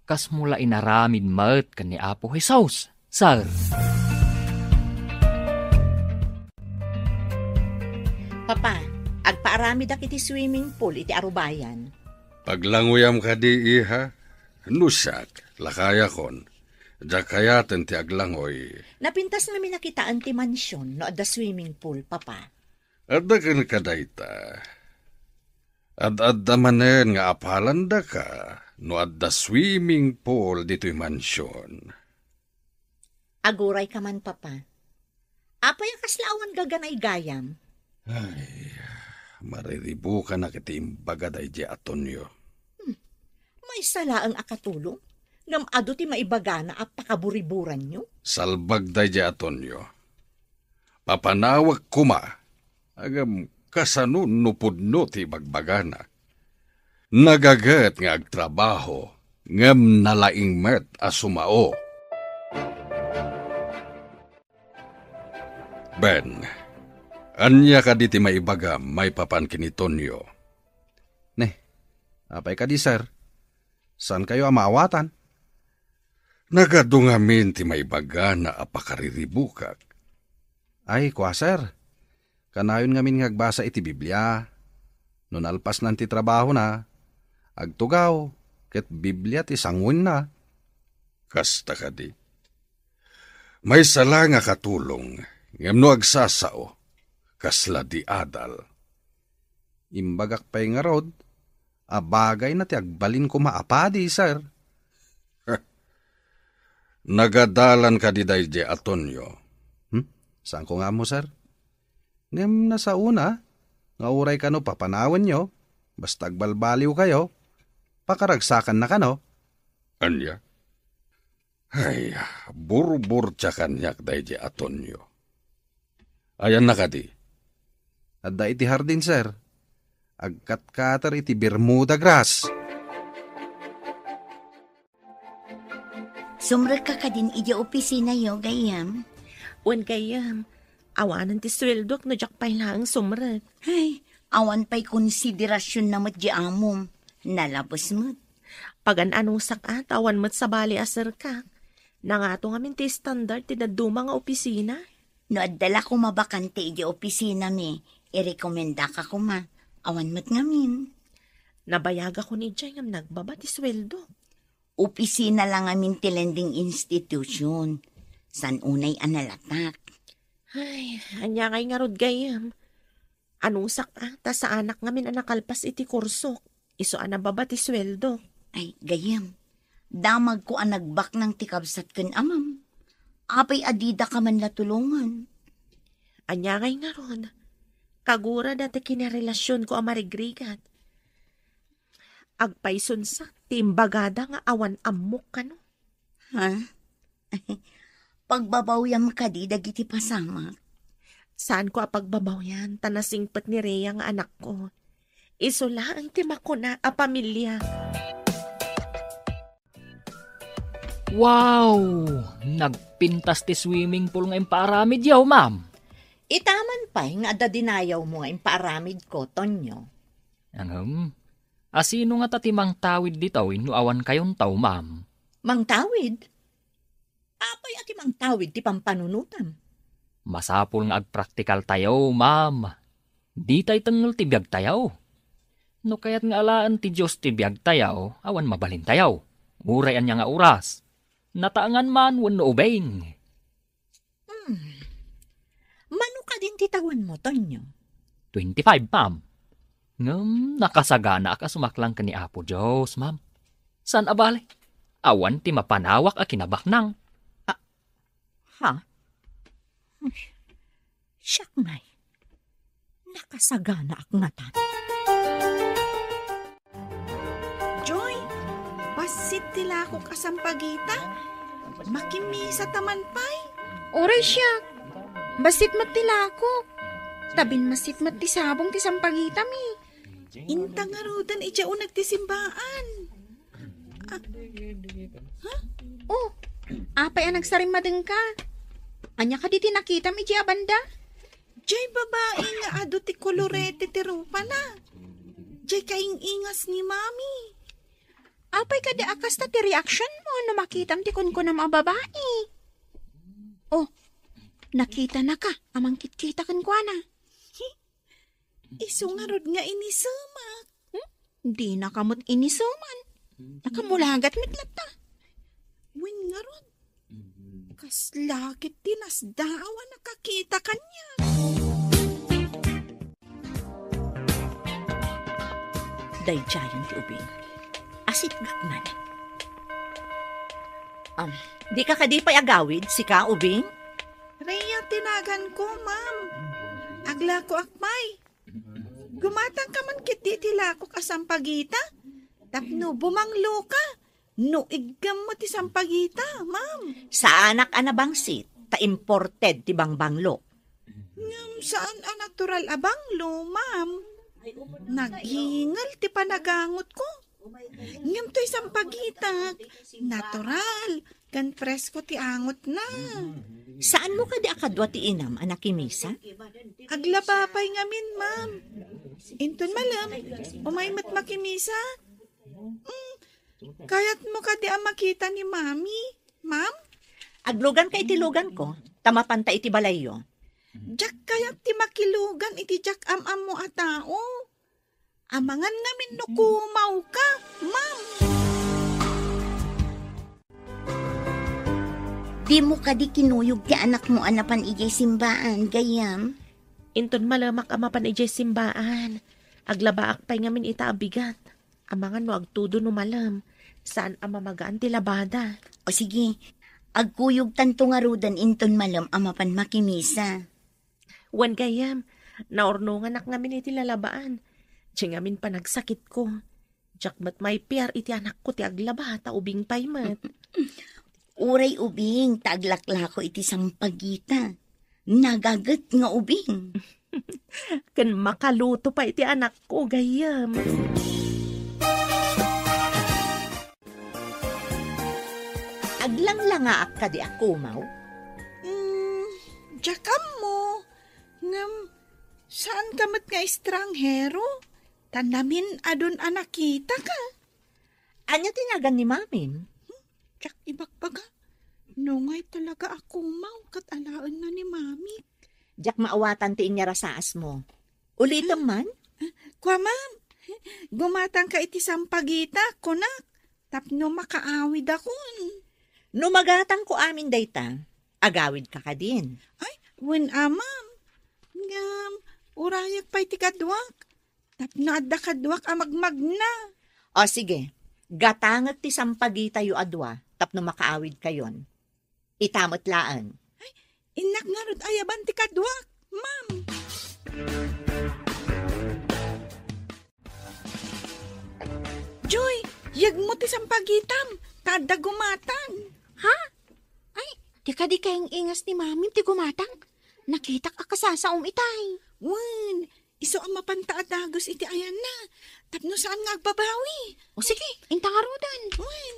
kas mula inaramid mat ken ni Apo Jesus, sir. Papa, agpaaramid ak iti swimming pool iti Arubayan. Paglanguyam ka di iha, nusak, lakaya kon. Dakayaten ti aglangoy. Napintas namin nakitaan ti mansyon no adda swimming pool, papa. Adda ken kadayta. Adda manen nga apalanda ka no adda swimming pool dito'y mansyon. Aguray ka man, papa. Apay ang kaslaawan gaganay gayam. Ay, mariribukan na kiti imbagaday di Atonyo. May sala ang akatulong. Ngam ado ti maibagana at pakaburiburan nyo? Salbagday di Atonyo. Papanawag kuma. Agam kasanun nupudno ti bagbagana. Nagagat nga agtrabaho. Ngam nalaing met asumao. Ben, anya ka di ti maibaga may papan kini Tonyo. Apay ka di, sir? Saan kayo amaawatan? Nagadungamin ti maibaga na apakariribukak. Ay, kwa, sir. Kanayon ngamin ngagbasa iti Biblia. Nun alpas nan ti trabaho na, agtugaw, ket Biblia ti sangun na. Kasta ka di. May sala nga katulong, ngamno agsasao, kasla di adal. Imbagak pa'y nga rod, abagay na ti agbalin ko maapadi, sir. Nagadalan ka di dayje Atonyo. Saan ko nga mo, sir? Ngam na sa una, nga uray ka no papanawan nyo, basta agbalbaliw kayo, pakaragsakan na ka no. Anya? Ay, burbur tsa kanyak dayje Atonyo. Ayan na ka di. Adda iti hardin, sir. Agkat-katar iti Bermuda grass. Sumrek ka din ija opisina yo, gayam. Wan gayam, awanan ti sweldo no jak pay lang sumrek. Ay, awan pa'y konsiderasyon na mat di amom. Nalabos mo't. Pagan anong sakat, awan mat sa bali aser ka. Nangato ngamin ti standard ti daduma nga opisina. No adala ko mabakante ija opisina mi, irekomenda ka ko ma. Awan mat ngamin. Nabayaga ko ni Jay ngam nagbaba ti sweldo. Opisina lang amin ti lending institution. San unay analatak. Ay, anya kay nga rod gayam. Anong sakta sa anak ngamin anakalpas iti kursok. Iso anababa ti sweldo. Ay, gayam. Damag ko ang nagbak ng tikabsat kan amam. Apay adida ka man latulungan. Anya kay nga rod. Kagura dati kinarelasyon ko ang marigrigat. Agpayson sa timbagada nga awan amok ka no. Ha? Pagbabawyam ka di dagiti pasama. Saan ko apagbabaw yan? Tanasingpat ni Rhea nga anak ko. Isula ang timak ko na a pamilya. Wow! Nagpintas ti swimming pool nga imparamid yaw, ma'am. Itaman pa, nga da dinayaw mo nga imparamid ko, Tonyo. Asino nga tatimang tawid ditaw no awan kayon taw, ma'am? Mang tawid? Apay ati mang tawid ti pampanunutan. Masapul nga agpraktikal tayo, ma'am. Di tay tengel ti biag tayaw. No kayat nga alaan ti Diyos ti biag tayaw, awan mabalin tayaw. Urayan niya nga oras. Nataangan man wano ubeng. Mano ka din titawan mo, Tonyo? 25, ma'am. Nakasagana ka sumaklang ka ni Apo Diyos, ma'am. San abali? Awan ti mapanawak a kinabaknang. Ha? Siyak ngay. Nakasagana ak ngatan. Joy, basit tila ko kasampagita. Makimisa taman pay. Oray siya. Basit mat tilako. Tabin masit mat ti sabong ti sampagita mi. Intang arudan ija unag ti simbaan. Oh, apay ang nagsarim ka. Anya ka di tinakita mi ija banda? Jay babae nga ado ti kolorete ti rupa na. Jay kaing-ingas ni mami. Apay ka di akas ta ti reaction mo na makitam ti kun na mga babae. Oh, nakita na ka, amang kitkita kan kwa na. Isungarod nga inisumak. Di nakamot inisuman. Nakamulagat mitlata. Win nga rod. Kas lakit tinasdaawa nakakita kanya. Dayjayan ti ubing. Asit gakman. Di ka kadipay agawid, si ka ubing? Rhea, tinagan ko, ma'am. Agla ko akmay. Gumatang ka man kiti tila ko kasampagita. Tapno bumanglo ka. No igam mo ti sampagita, ma'am. Sa anak anabangsit, ta imported ti bangbanglo. Saan ang natural abanglo, ma'am? Naghingal ti panagangot ko. Ngam to'y sampagitak. Natural. Kan presko ti angot na. Saan mo ka di akadwa ti inam, anak Kimisa? Aglapapay ngamin, ma'am. Inton malam, umaymat makimisa. Kayat mo ka di ang makita ni mami, ma'am? Aglugan ka itilugan ko, tamapanta iti balayo. Jak kayat ti makilugan iti jak am mo a tao. Amangan ngamin no kumaw ka, ma'am. Di mo ka di kinuyog ti anak mo anapan ijay simbaan, gayam. Inton malamak amapan ijay simbaan. Aglabaak pa'y ngamin ita abigat. Amangan mo agtudo no malam. Saan amamagaan ti labada? O sige, agkuyog tanto nga rudan inton malam amapan makimisa. Wan gayam, naornongan ak ngamin iti lalabaan. Di ngamin panagsakit ko. Jakmat may piar iti anak ko ti aglaba ta ubing paymat. Uray ubing, taglaklako iti sampagita. Nagagat nga ubing. Kan makaluto pa iti anak ko, gayam. Aglang-langaak ka di akumaw? Jakam mo. Ngam, saan kamat nga estranghero? Tanamin adon anakita ka. Anya tinagan ni mamin? Jak ibagbaga. Nungay talaga akumaw kat alaan na ni mami. Jak maawatan ti inyara saas mo. Ulitam man? Kwa ma'am, gumatang ka iti sampagita, kunak. Tapno makaawid akon. Numagatang ko amin dayta, agawid ka ka din. Ay, wen ma'am. Ngam, urayak pa'y ti kadwak. Tapno adda kadwak amagmag na. O sige, gatangag ti sampagita yu adwa, tapno makaawid kayon. Itamot laan. Inak nga rod ayaban ti kadwak, ma'am. Joy, yag mo ti sampagitam. Tada gumatan. Ha? Ay, di ka di kayang ingas ni mami ti gumatang. Nakitak akasasaom itay. Wan, iso ang mapanta at dagos iti ayan na. Tapno saan nga agbabawi? O sige, intangarudan. Wan.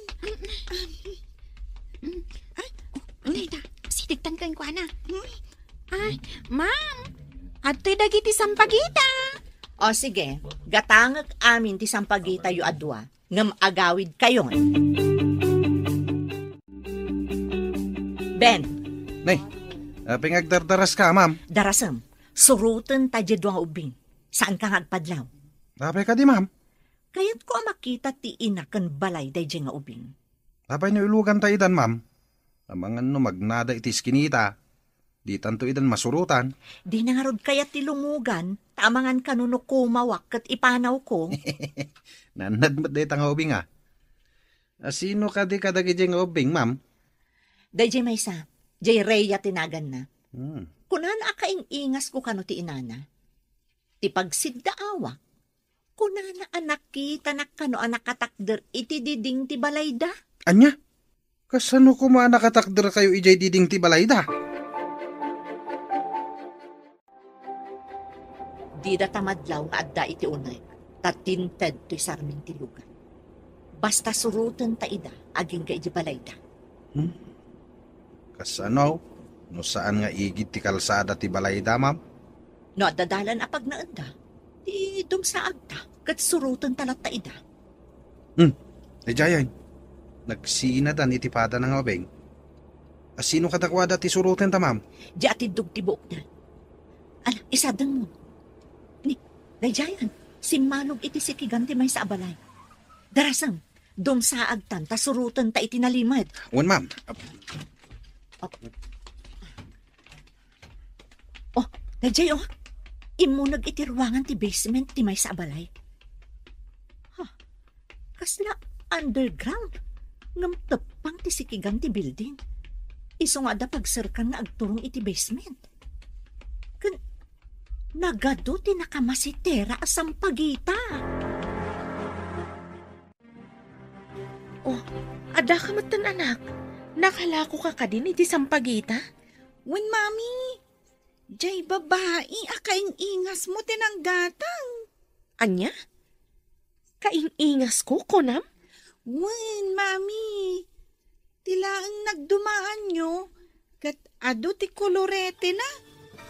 Tita, sitigtan kang kwa na. Ay, ma'am, ato'y dagiti sampagita. O sige, gatangag amin ti sampagita yu adwa, ngam agawid kayon. Ben, Nay, pingagdardaras ka, ma'am. darasam, surutan taje duang ubing. Saan ka ngagpadlaw? Apay ka di, ma'am. Kayat ko makita ti ina kan balay dahi nga ubing. Apay niulugan ta idan, ma'am. Amangan no magnada itis kinita. Di tanto idan masurutan. Di nangarod kayat ti lungugan, tamangan kanuno kumawak kat ipanaw ko. Nanadmat dahi nga ubing, ah. Sino ka di kadagi nga ubing, ma'am? Dahi may sa, jay Rhea tinagan na. Hmm. Kunana akaing ingas ko kano ti inana. Ti pagsiddaawak, kunana anak kita nakano anak katakder iti diding ti balayda. Anya? Kasano ko nakatakder kayo ijay diding ti balayda? Di da tamadlaw nga adda iti unay, tatinted ti sarming ti lugar. Basta surutan ta ida, aging ka iti balayda. Kasano? No saan nga igid ti kalsada ti balayda, ma'am? No adadalan apag na adda, di dumsaag ta, kat surutan talat ta ida. Jayan, nagsinadan iti pada ng obeng. Sino katakwada ti surutin ta, ma'am? Di atidog ti buok na. Ala, isadang mo. Ni, dayayan, simmanog iti sikigan ti may sa abalay. Darasang, dumsaag tan, ta surutan ta iti nalimad. Wan, ma'am. Oh, dayay oh. Imunag iti ruangan ti basement ti may sa abalay. Kasla underground. Ngam tepang ti sikigan ti building. Iso nga da pagsarkan nga agturong iti basement. Kan nagado ti nakamasitera asam pagita. Oh, ada ka matan anak. Nakalako ka ka din iti sampagita? Wen, mami. Jay babae, akaing ingas mo tinanggatang. Anya? Kaingas ko, kunam? Wen, mami. Tila ang nagdumaan nyo, kat ado ti kolorete na.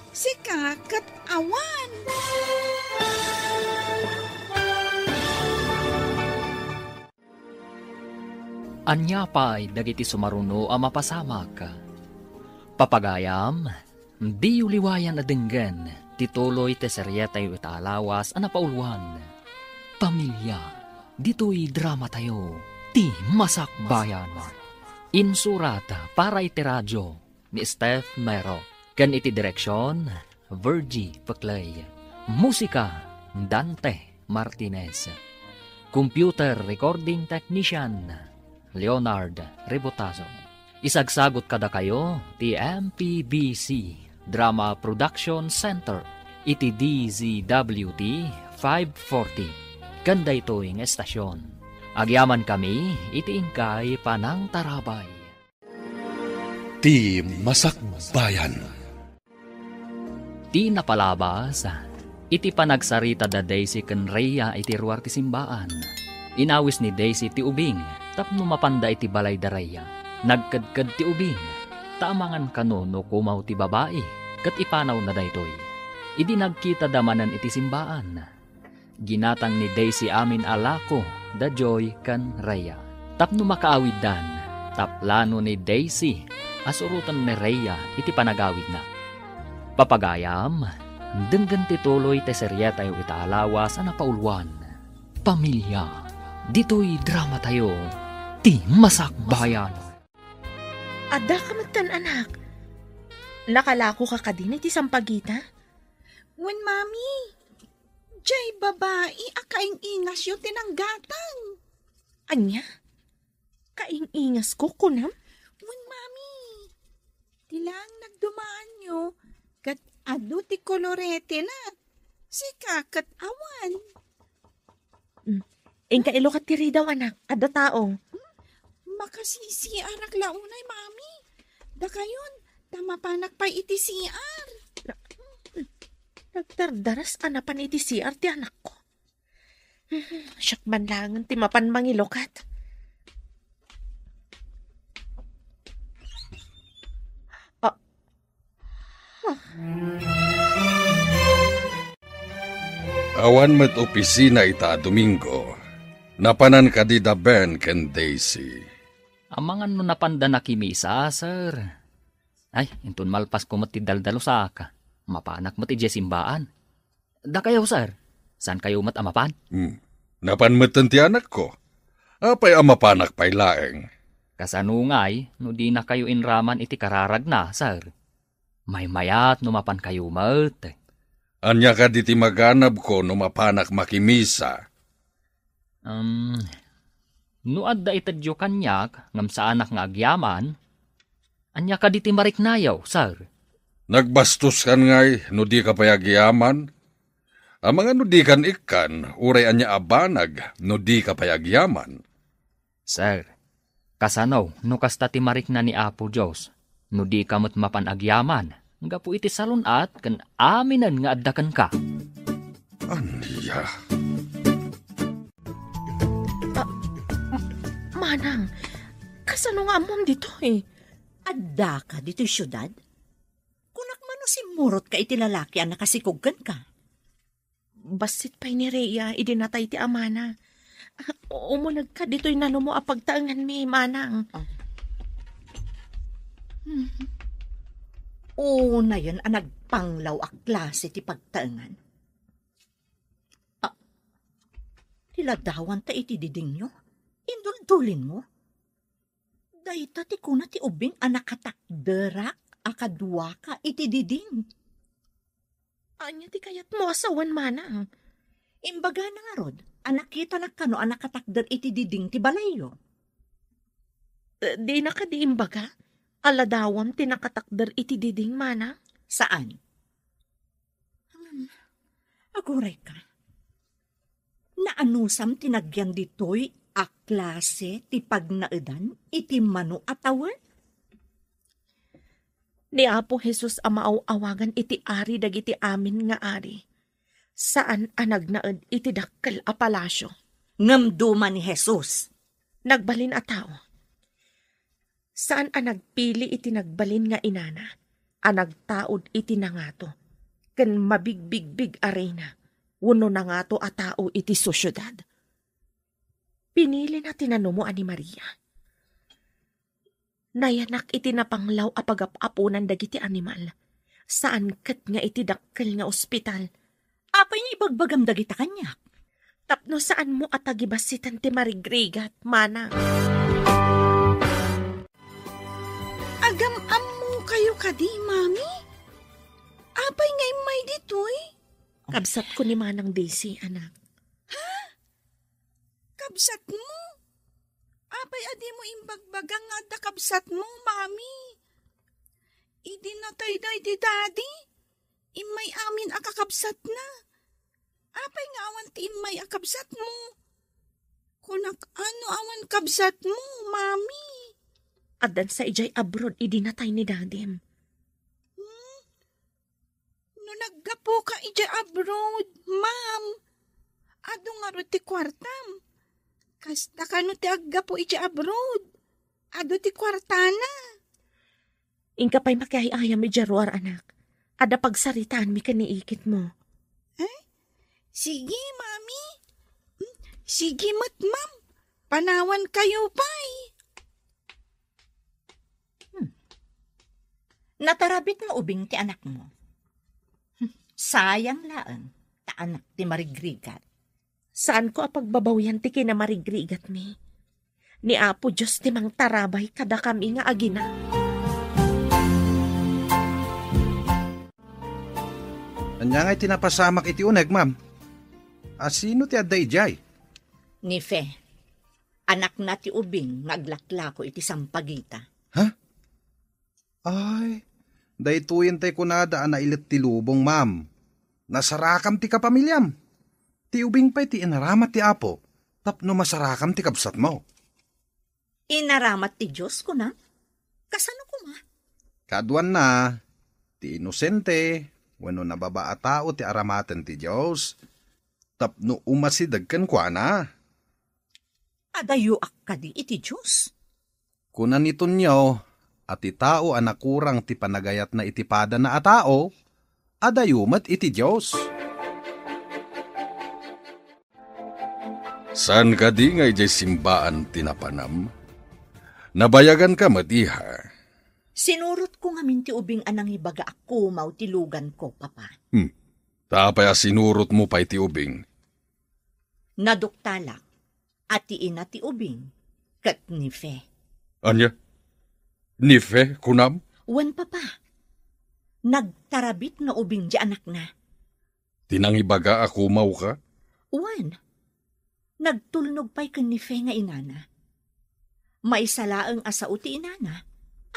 Sika, kat awan. Anya pa'y dagiti sumaruno a mapasamak. Papagayam, di uliwayan na dinggan, tituloy te seryetay itaalawas a napauluan. Pamilya, dito'y drama tayo, ti masakbayan. Insurata para iti radyo ni Steph Mero. Kan iti direksyon, Virgie Paclay. Musika, Dante Martinez. Computer recording technician, Leonard Rebotazo. Isagsagot kada kayo, ti MPBC Drama Production Center, iti DZWT 540. Ganda ito yung estasyon. Agyaman kami, iti ingkay panang tarabay. Ti Masakbayan. Ti napalabas, iti panagsarita da Daisy ken Rhea iti ruar ti simbaan. Inawis ni Daisy ti ubing, tapno mapanda iti balay da Rhea. Nagkadkad ti ubing, taamangan kano no kumaw ti babae, kat ipanaw na daytoy. Idi nagkita damanan iti simbaan. Ginatang ni Daisy amin alako, da Joy kan Rhea. Tapno makaawid dan, taplano ni Daisy, asurutan ni Rhea iti panagawid na. Papagayam, denggan tituloy te seryeta yu itaalawas a napauluan. Pamilya, dito'y drama tayo, ti masakbayan. Ada ka magtan, anak. Nakalako ka kadin iti sampagita? Wen, mami. Jay babae, akaing ingas yu tinanggatan. Anya? Kaingas ko, kunam? Wen, mami. Tilang nagdumaan nyo, kat ado ti kolorete na. Sika, kat awan. Ingka ilo ka tiri daw, anak. Ada tao. Makasisi arak launay, mami. Da kayon, tamapanak pa iti CR. Nagdardaras anapan iti CR ti anak ko. Siyak man langan ti mapan mangilokat. Awan met opisina ita Domingo. Napanan ka di da Ben ken Daisy. Amangan no napanda na kimisa, sir. Ay, intun malpas ko mati daldalo sa ka. Mapanak mo ti simbaan. Da kayo, sir. Saan kayo mat amapan? Napanmatan ti anak ko. Apay amapanak pay laeng. Kasanungay, no di na kayo inraman iti kararag na, sir. May mayat no mapan kayo mat. Anya ka di ti maganab ko no mapanak makimisa. No adda itadyo kanyak, ngam sa anak nga agyaman, anya ka di ti mariknayaw, sir. Nagbastos kan ngay, no di ka payagyaman. Ang mga no di kan ikan, uray anya abanag, no di ka payagyaman. Sir, kasanaw, no kasta ti marikna ni Apo Diyos, no di ka mo't mapanagyaman, nga po iti salunat, kan aminan nga addakan ka. Anya? Manang, kasano nga amon dito eh? Adda ka dito'y syudad? Kunak mano si Murot ka iti lalaki ang nakasikuggan ka. Basit pa'y ni Rhea, idinatay ti amana. Umunag ka dito'y nano mo apagtaangan mi, manang. Una yun ang nagpanglaw a klase ti pagtaangan. Tiladawan ta iti diding nyo. Induldulin mo. Dayta ti kuna ti ubing anak katakderak akadwa ka iti diding. Anya ti kayat mo asawan, manang. Imbaga na nga rod, anak kita na kano anak katakder iti diding ti balayo. Di na ka di imbaga? Aladawam tinakatakder iti diding, manang. Saan? Aguray ka. Naanusam tinagyan dito'y a klase ti pagnaedan iti mano atawan? Ni Apo Jesus amaaw-awagan iti ari dagiti amin nga ari. Saan anagnaed iti dakkel a palasyo. Ngamduman ni Jesus. Nagbalin a tao. Saan ang nagpili iti nagbalin nga inana? Ang nagtaod iti nangato. Ken mabigbigbig arena. Uno na nga to a tao iti sosyudad. Pinili na tinanumo ani Maria. Nayanak iti napanglaw a pagap-apunan dagiti animal. Saan ket nga iti dakkel nga ospital. Apay ni ibagbagam dagita kanyak. Tapno saan mo atagibasitan ti marigrigat, mana? Agam-am mo kayo kadi, mami? Apay ngay may ditoy? Kabsat ko ni Manang Daisy, anak. Kabsat mo? Apay adi mo imbagbagang nga da kabsat mo, mami. Idi na tayo di daddy. Imay amin akakabsat na. Apay nga awan ti imay akabsat mo. Kunak ano awan kabsat mo, mami. Adan sa ijay abroad, idi na tayo ni dadim. No naggapo ka ijay abroad, ma'am. Ado nga ro ti kwartam. Kasta ka no ti aggapo ijay abroad. Ado ti kwartana. Ingka pa'y makiayayam ijay roar, anak. Ada pagsaritaan mi kaniikit mo. Sige, mami. Sige, ma'am. Panawan kayo, pay. Natarabit nga ubing ti anak mo. Sayang laang, ta anak ti marigrigat. Saan ko apagbabawian ti kinamarigrigat mi? Ni Apo Diyos ti mang tarabay kada kami nga agina. Anya nga'y tinapasamak iti uneg, ma'am. Sino ti adda ijay? Ni Fe, anak na ti ubing ngaglaklako iti sampagita. Ha? Ay, daytoyen tay kunada na ilit ti lubong, ma'am. Nasarakam ti kapamilyam. Ti ubing pa'y ti inaramat ti Apo. Tapno masarakam ti kabsat mo. Inaramat ti Diyos ko na? Kasano ko ma? Kaduan na, ti inosente, wano nababa a tao ti aramatan ti Diyos. Tapno umasidag kan kwa na. Adayo akkadi iti Diyos. Kunan ito niyo, at ti tao anakurang ti panagayat na itipada na a tao, adayumat iti Diyos. San ka di nga ijay simbaan tinapanam? Nabayagan ka matiha. Sinurot ko nga minti ubing anang ibaga ako mautilugan ko, papa. Tapay sinurot mo pa iti ubing. Naduktalak, at ina ti ubing, kat ni Fe. Anya? Nife, kunam? Wan, papa. Nagtarabit nga ubing di anak na. Tinangibaga ako mau ka? Wan. Nagtulnog pa'y kan ni Fe nga inana. Maisalaang asao ti inana,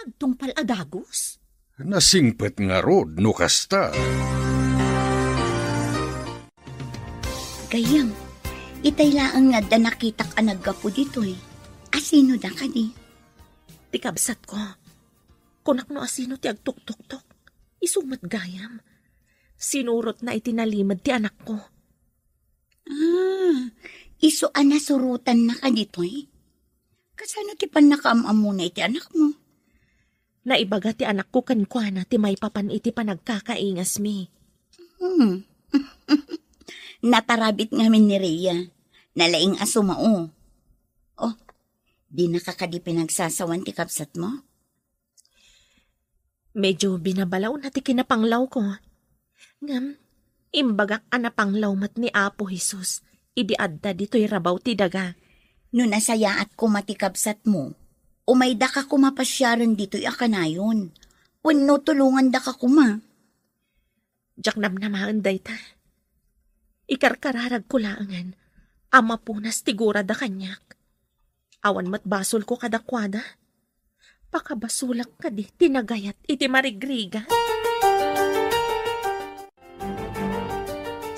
agtungpal adagos. Nasingpet nga rod, no kasta. Gayam, itay laang nga da nakitak anaggapo ditoy. Asino da ka di? Ti kabsat ko. Kunak no asino ti agtuk-tuk-tuk. Isumat gayam. Sinurot na itinalimad ti anak ko. Iso anasurutan na ka ditoy? Kasano ti panakaamam mo na iti anak mo? Naibaga ti anak ko kankwana ti may papan iti panagkakaingas mi. Natarabit ngamin ni Rhea. Nalaing aso mao. Oh, di nakakadi pinagsasawan ti kapsat mo? Medyo binabalaw na ti kinapanglaw ko. Ngam, imbagak anapanglaw mat ni Apo Jesus. Idi adda dito'y rabaw ti daga. No nasaya at kumatikabsat mo, umayda ka kumapasyaran dito'y akanayon. Wano tulungan da ka kuma. Jak namnamaan day ta. Ikarkararag ko laangan, ama punas tigura da kanyak. Awan mat basol ko kadakwada. Pakabasulak ka di, tinagayat iti marigriga.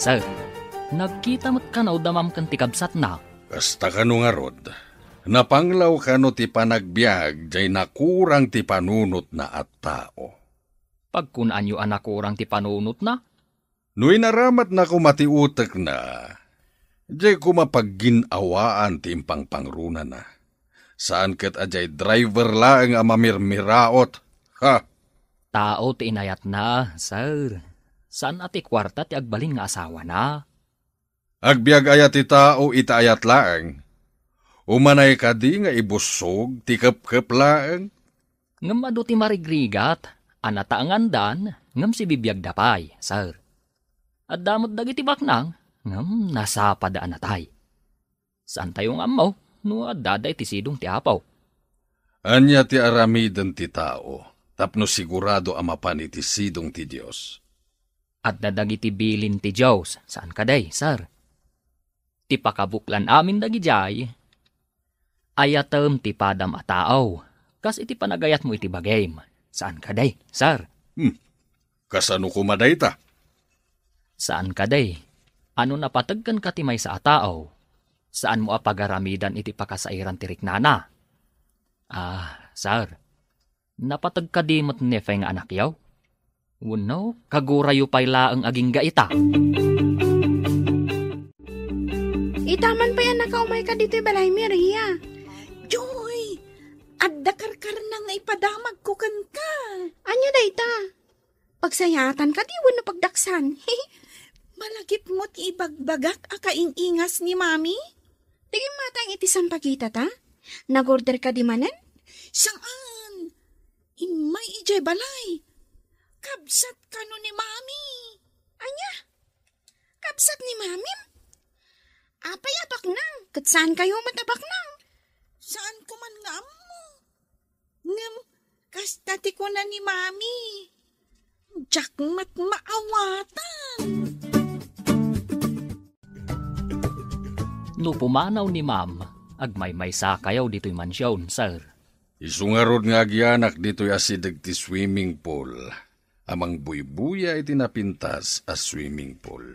Sir, nagkita mo't kanaw damam kan tikabsat na. Kasta ka no nga rod. Napanglaw ka no ti panagbiag, jay nakurang ti panunot na at tao. Pagkunaan yu anak urang ti panunot na, No'y naramat na kumatiutak na, Di ko mapagginawaan ti impang pangruna na. Saan ket ajay driver laeng ang mamirmiraot. Ha! Tao ti inayat na, sir. Saan ati kwarta ti agbalin nga asawa na? Agbiag ayat ti tao itaayat laeng. Umanay ka di nga ibusog ti kep-kep laeng. Ngam adu ti marigrigat, anataangan dan, ngam si bibiyag dapay, sir. At damot dagiti baknang, ngam nasapadaan natay. Saan tayo ngam mo, no daday ti sidong ti apaw? Anya ti aramiden ti tao, tapno sigurado amapan iti sidong ti Diyos. At nadagiti bilin ti Diyos, saan kaday, sir? Ti pakabuklan amin dagijay, ayatem ti padam a tao, kas iti panagayat mo iti bagay, saan kaday, sir? Kasano kumaday ta? Saan kaday? Ano napatagkan ka ti may sa atao? Saan mo apagaramidan iti pakasairan ti riknana? Sir, napatag ka di mo't nefeng anak yaw? Uno, kagurayo pay laang aging gaita. Itaman pa yan nakaumay ka dito balay, Maria. Joy, adda karkar na nga ipadamag ko kan ka. Anya dayta? Pagsayatan ka, di na pagdaksan. Malagip mo't ibagbagak akaingas ni mami? Tingin matang iti sampagita ta? Nag-order ka di manan? Saan? Imay ijay balay. Kabsat ka no ni mami. Anya? Kabsat ni mami? Apay abak nang. Kat saan kayo matabak nang? Saan ko man nga mo? Ngam, kastati ko na ni mami. Jakmat maawatan. No pumanaw ni ma'am, agmay-may sa kayaw dito'y mansyon, sir. Isungarod nga agyanak dito'y asidag ti swimming pool. Amang buybuya iti napintas as swimming pool.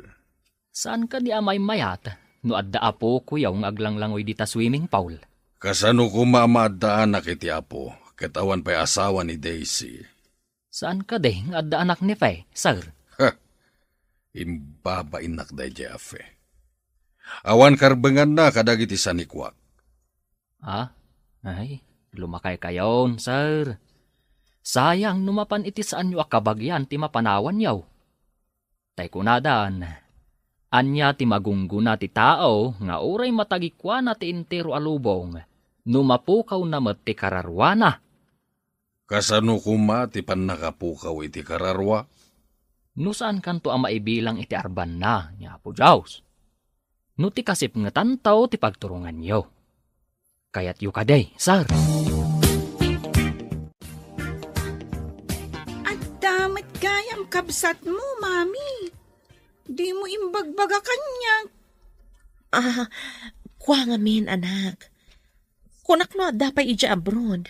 Saan ka di amay mayat? No adda apo kuyaw ng aglanglangoy dita swimming pool. Kasano ko maamaadaan na kiti apo, katawan pa'y asawa ni Daisy. Saan ka de ng adda anak ni Faye, sir? Ha! Imbabainak day Jefe. Awan karbengan na kadagiti sanikwak. Ay, lumakay kayon, sir. Sayang numapan iti saan yu akabagyan ti mapanawan yaw. Tay kunadan, anya ti magungguna ti tao nga uray matagikwa na ti intero alubong, numapukaw na met ti kararwana. Kasano kuma ti pannakapukaw iti kararwa? No saan kanto ang maibilang iti arban na, niya po Diyos. No ti kasip nga tantaw ti pagturungan yo. Kayat yu kaday, sir. At damat gayam kabsat mo, mami. Di mo imbagbaga kanya. Kwa nga min, anak. Kunak no adda pa ija abroad.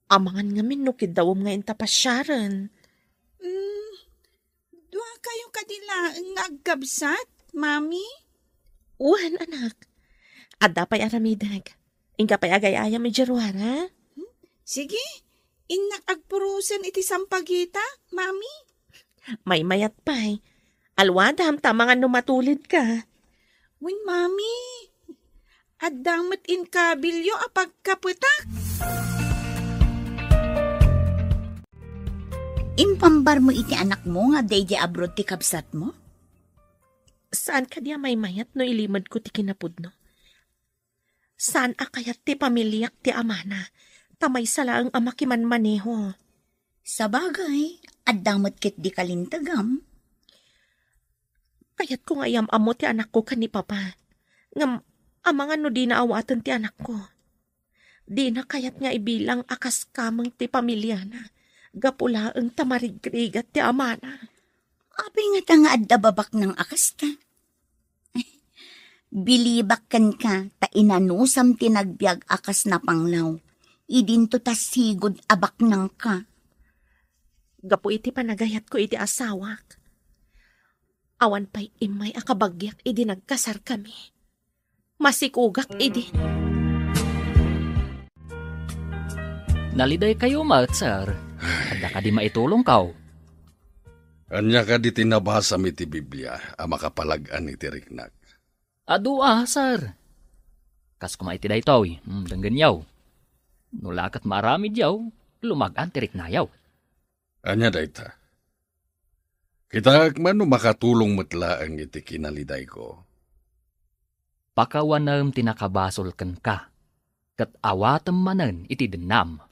Amangan nga min no kidawom nga intapasyaran. Dua kayo kadila nga agkabsat, mami? Uwan, anak. Adda pa'y aramidag. Ingka pa'y agay-ayam ijarwara. Sige, inak agpurusan iti sampagita, mami? May mayat pa'y. Alwadam, tama nga numatulid ka. Win, mami. Addamat in kabilyo apagkaputak. Impambar mo iti anak mo nga day abroad ti kabsat mo? Saan ka diya may mayat no ilimad ko ti kinapudno? Saan akayat ti pamilyak ti amana? Tamay salaang amakiman maneho. Sa bagay, addamat kit di kalintagam. Kayat ko ngayam amo ti anak ko kan ni papa. Ngam, amangan no di naawatan ti anak ko. Di na kayat nga ibilang akas kamang ti pamilya na. Gapulaang tamarigrigat ti amana. Abi nga nga adda babak ng akas ta. Bilibak kan ka, ta inanusam tinagbiag akas na panglaw. Idinto ta sigod abak ng ka. Gapu iti panagayat ko iti asawak. Awan pa'y imay akabagyak idi nagkasar kami. Masikugak idi. Naliday kayo, sir. Adda ka di maitulong kaw. Anya ka di tinabasa mi ti Biblia, ang makapalagan iti riknak. Adu sir. Kas kumaiti da ito, danggan yaw. Nulakat marami yaw, lumagan tirik na yaw. Anya dayta. Kita mano makatulong matlaang iti kinaliday ko. Pakawanam tinakabasol ken ka. Kat awatem manen iti denam.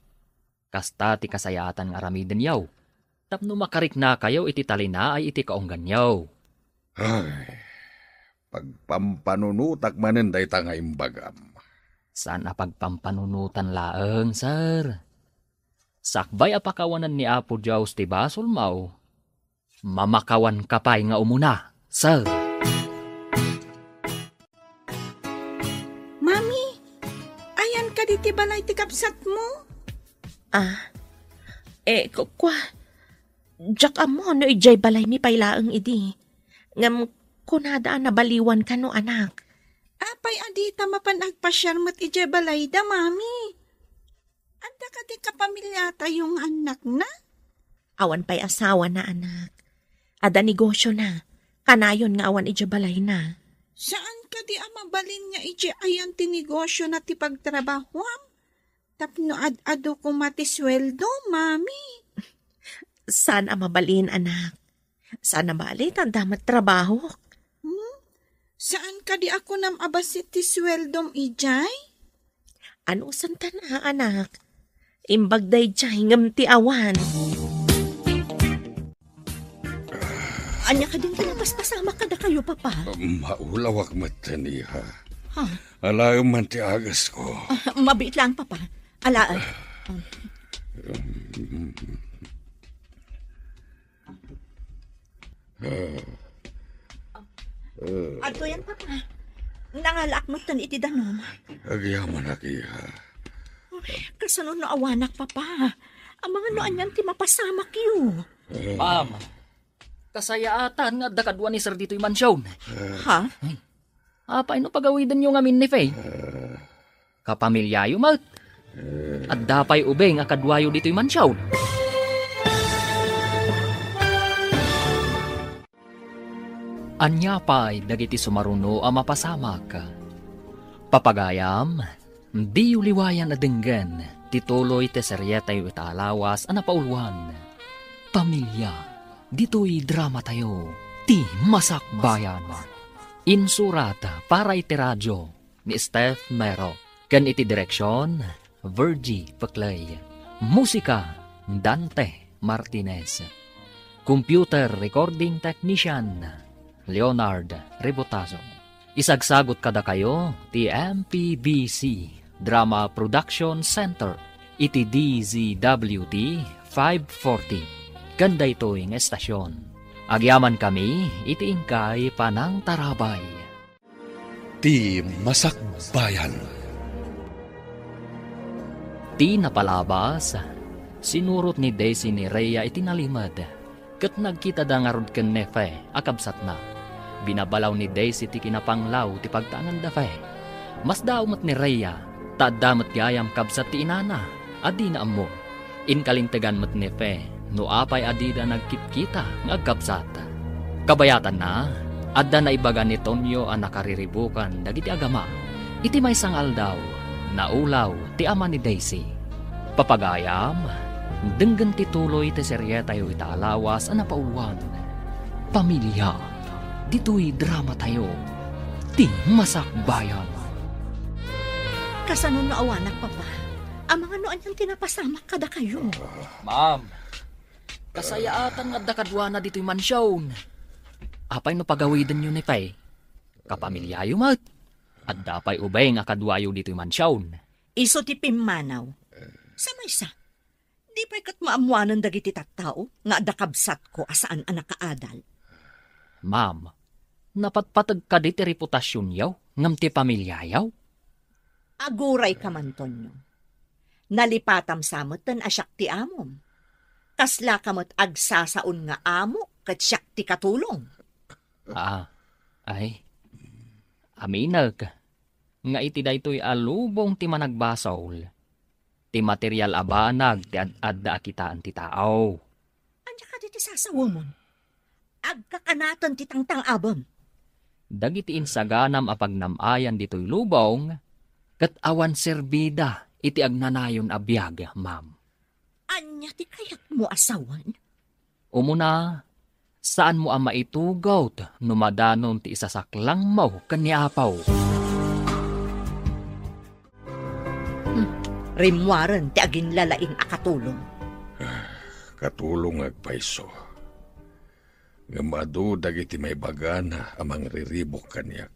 Kasta ti kasayatan nga aramiden yaw. Tapno makarik na kayo iti talina ay iti kaonggan yaw. Ay, pagpampanunutak manen dayta nga imbagam. Saan pagpampanunutan laeng, sir? Sakbay apakawanan ni Apo Diyos ti basol mau. Mamakawan kapay nga umuna, sir. Mami, ayan ka di ti balay ti kapsat mo. Kwa. Diyak amo, no ijay balay mi pailaeng idi. Ngam, kunadaan na baliwan ka no, anak. Apay adita mapanagpasyar mo't ijay balay da, mami. Anda ka di kapamilyata yung anak na? Awan pa'y asawa na, anak. Ada negosyo na. Kanayon nga awan ijay balay na. Saan ka di amabalin nga ijay ayan ti negosyo na ti pagtrabahuam? Tapno ad-ado ko matisweldo, mami. Saan mabalin, anak? Saan mabalit ang damat trabaho? Saan ka di ako nam abasit ti sweldom ijay? Ano santa na, anak? Imbag day jay ngam ti awan. Anya ka din pasama ka da kayo, papa. Maulawak mataniha. Ha? Alayo man ti agas ko. Mabit lang, papa. Alaan. Ato yan, papa. Nangalak mo tan iti danom. Agyaman akiha. Kasano no awanak, papa. Ang mga noan yan ti mapasamak yu. Ma'am, kasayaatan nga dakadwa ni sir dito'y mansyon. Ha? Apay no pagawidan nyo ngamin ni Faye? Kapamilyayo mat. At dapay ubeng akadwayo dito'y mansyon. Anya pa'y dagiti sumaruno a mapasamak. Papagayam, di uliwayan adenggan, tituloy te seryetay italawas a napauluan. Pamilya, dito'y drama tayo, ti masakbayan. Insurata para iti radyo ni Steph Mero. Kan iti direksyon, Virgie Paclay. Musika, Dante Martinez. Computer recording technician, Leonard Rebotazo. Isagsagot kada kayo ti MPBC Drama Production Center iti DZWT 540. Ganda ito yung estasyon. Agyaman kami iti ingkay Panang Tarabay. Ti Masakbayan. Ti napalabas, sinurot ni Daisy ni Rhea iti nalimad. Kat nagkita da nga rod ken nefe, akabsat na. Binabalaw ni Daisy ti kinapanglaw ti pagtaanan da fe. Mas daumot ni Rhea, taadamot gayam kabsat ti inana, adi na amo. Inkalintegan mat nefe, no apay adi da nagkitkita nga agkabsat. Kabayatan na, adda na ibaga ni Tonyo ang nakariribukan dagiti agama. Iti may sangal daw, naulaw ti ama ni Daisy. Papagayam, denggan tituloy ti seryetayo italawas ang napauluan. Pamilya, dito'y drama tayo, ti masakbayan. Kasano na awanak, papa? Ang mga noan yung tinapasamak kada kayo. Ma'am, kasayaatan nga dakadwa na dito'y mansyon. Apay no pagawidan nyo ni Pay. Kapamilyayo mat. At dapay ubay nga kadwayo dito'y mansyon. Iso ti pimmanaw. Sa maysa, di pa'y kat maamuanan dagiti tattao nga dakabsat ko asaan anak kaadal. Ma'am, napatpatag ka di ti reputasyon yaw, ngam ti pamilya yaw. Aguray ka man, Tonyo. Nalipatam samot tan asyak ti amom. Kasla kamot agsasaon nga amo kat syak ti katulong. Aminag, nga iti daytoy alubong ti managbasaol. Ti material abanag ti adda akitaan ti tao. Anya ka di ti sasawa mo? Agkakanatan ti tangtang abam. Dagiti insaganam a pagnamayan ditoy lubong, kat awan serbida iti agnanayon a biyag, ma'am. Anya ti kayak mo asawan? Umuna, saan mo ang maitugaw no madanon ti isasaklang mo kaniapaw? Rimwaran ti agin lalaing akatulong. Katulong agpaiso. Nga madudag iti may bagana amang riribok kanyak.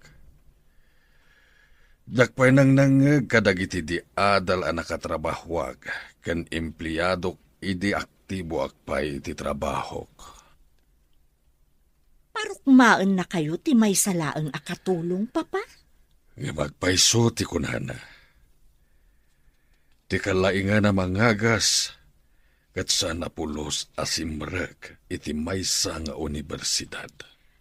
Dakpay nang nangag kadagiti di adal a nakatrabahwag kan empleyadok idi aktibo akpay iti trabahok. Parukmaan na kayo ti may salaang akatulong, papa? Nga magpaiso ti kunana. Ti kalaingan na mangagas kat saan napulos asimrek iti maysa nga universidad.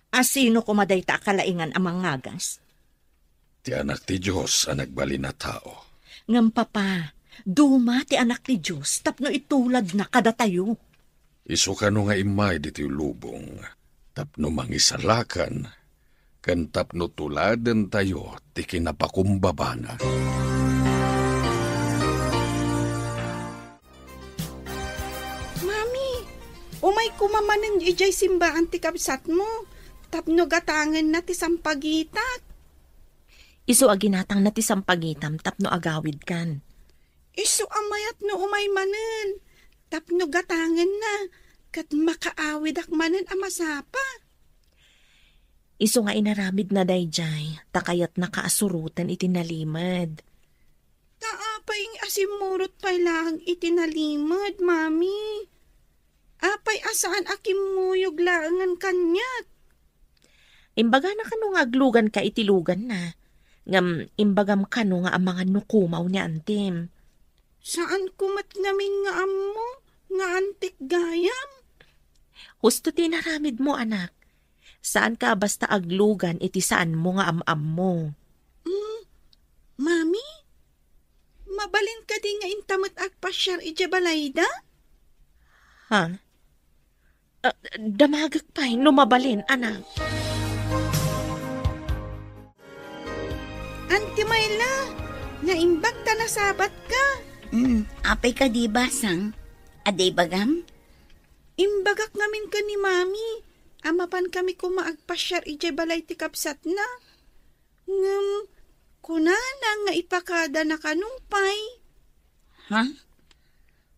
Asino kumaday ta kalaingan amang ngagas? Ti anak ti Diyos ang nagbali na tao. Ngam papa, duma ti anak ti Diyos tapno itulad na kada tayo. Isukano nga imay diti lubong, tapno mangisalakan, kan tapno tuladen tayo ti kinapakumbabana. Mami, umay kumamanan ijay simbaan ti kabsat mo. Tapno gatangan na ti sampagitat. Isu aginatang na ti sampagitam tapno agawid kan. Isu amayat no umay manen. Tapno gatangan na. Kat makaawid ak manen amasapa. Isu nga inaramid na dayjay, takayat nakaasurutan itinalimad. Taapay ng asimurot pa lang itinalimad, mami. Apay asaan akimuyog laangan kanyat. Imbaga na kano nga aglugan ka itilugan na. Ngam imbagam kano nga ang mga nukumaw ni Antim. Saan kumat namin nga ammo? Nga antik gayam? Husto tinaramid mo, anak. Saan ka basta aglugan iti saan mo nga am-am mo? Mami? Mabalin ka di nga intamot agpasyar iti balayda? Ha? Damagag pa'y numabalin, anak. Auntie Mayla, naimbag ta na sabat ka. Apay ka di basang? Aday bagam? Imbagak namin ka ni mami. Amapan kami kumaagpasyar iti balay ti kapsat na. Kunana nga ipakada na kanumpay. Ha?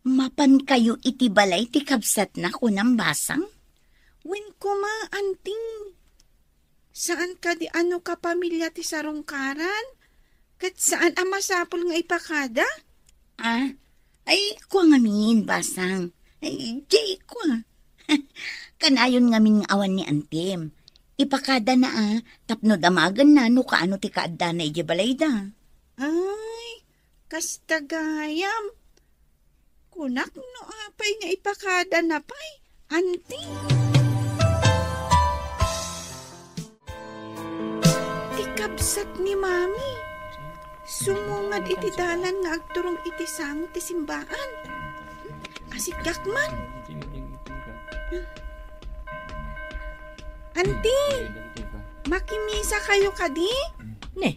Mapan kayo iti balay ti kabsat na kunang basang? Wen kuma, anting. Saan ka di ano ka pamilya ti sarungkaran? Kat saan ang masapol nga ipakada? Ay, kwa ngamin, basang. Ay, jay kwa. Kanayon ngamin nga awan ni Antim. Ipakada na tapno damagan na no kaano ti kaadda na iti balayda. Ay, kastagayam. Kunak no apay nga ipakada na pay, anting. Tikabsat ni mami. Sumungad iti dalan nga agturong iti sango ti simbaan. Asikak man. Auntie, makimisa kayo kadi? Ne,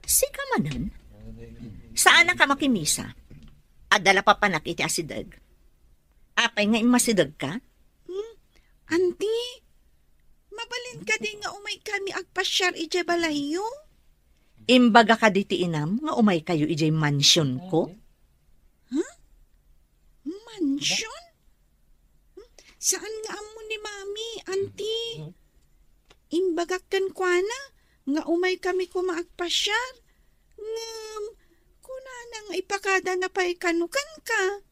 sika manan. Saan na ka makimisa? Adala pa panak iti asidag. Apay nga imasidag ka? Auntie, mabalin ka di nga umay kami agpasyar iti balayo? Imbaga ka diti inam nga umay kayo iti mansion ko? Mansion? Saan nga amo ni mami, auntie? Imbagakan kwa na, nga umay kami kumaagpasyar. Kunana nga ipakada na pa'y kanukan ka.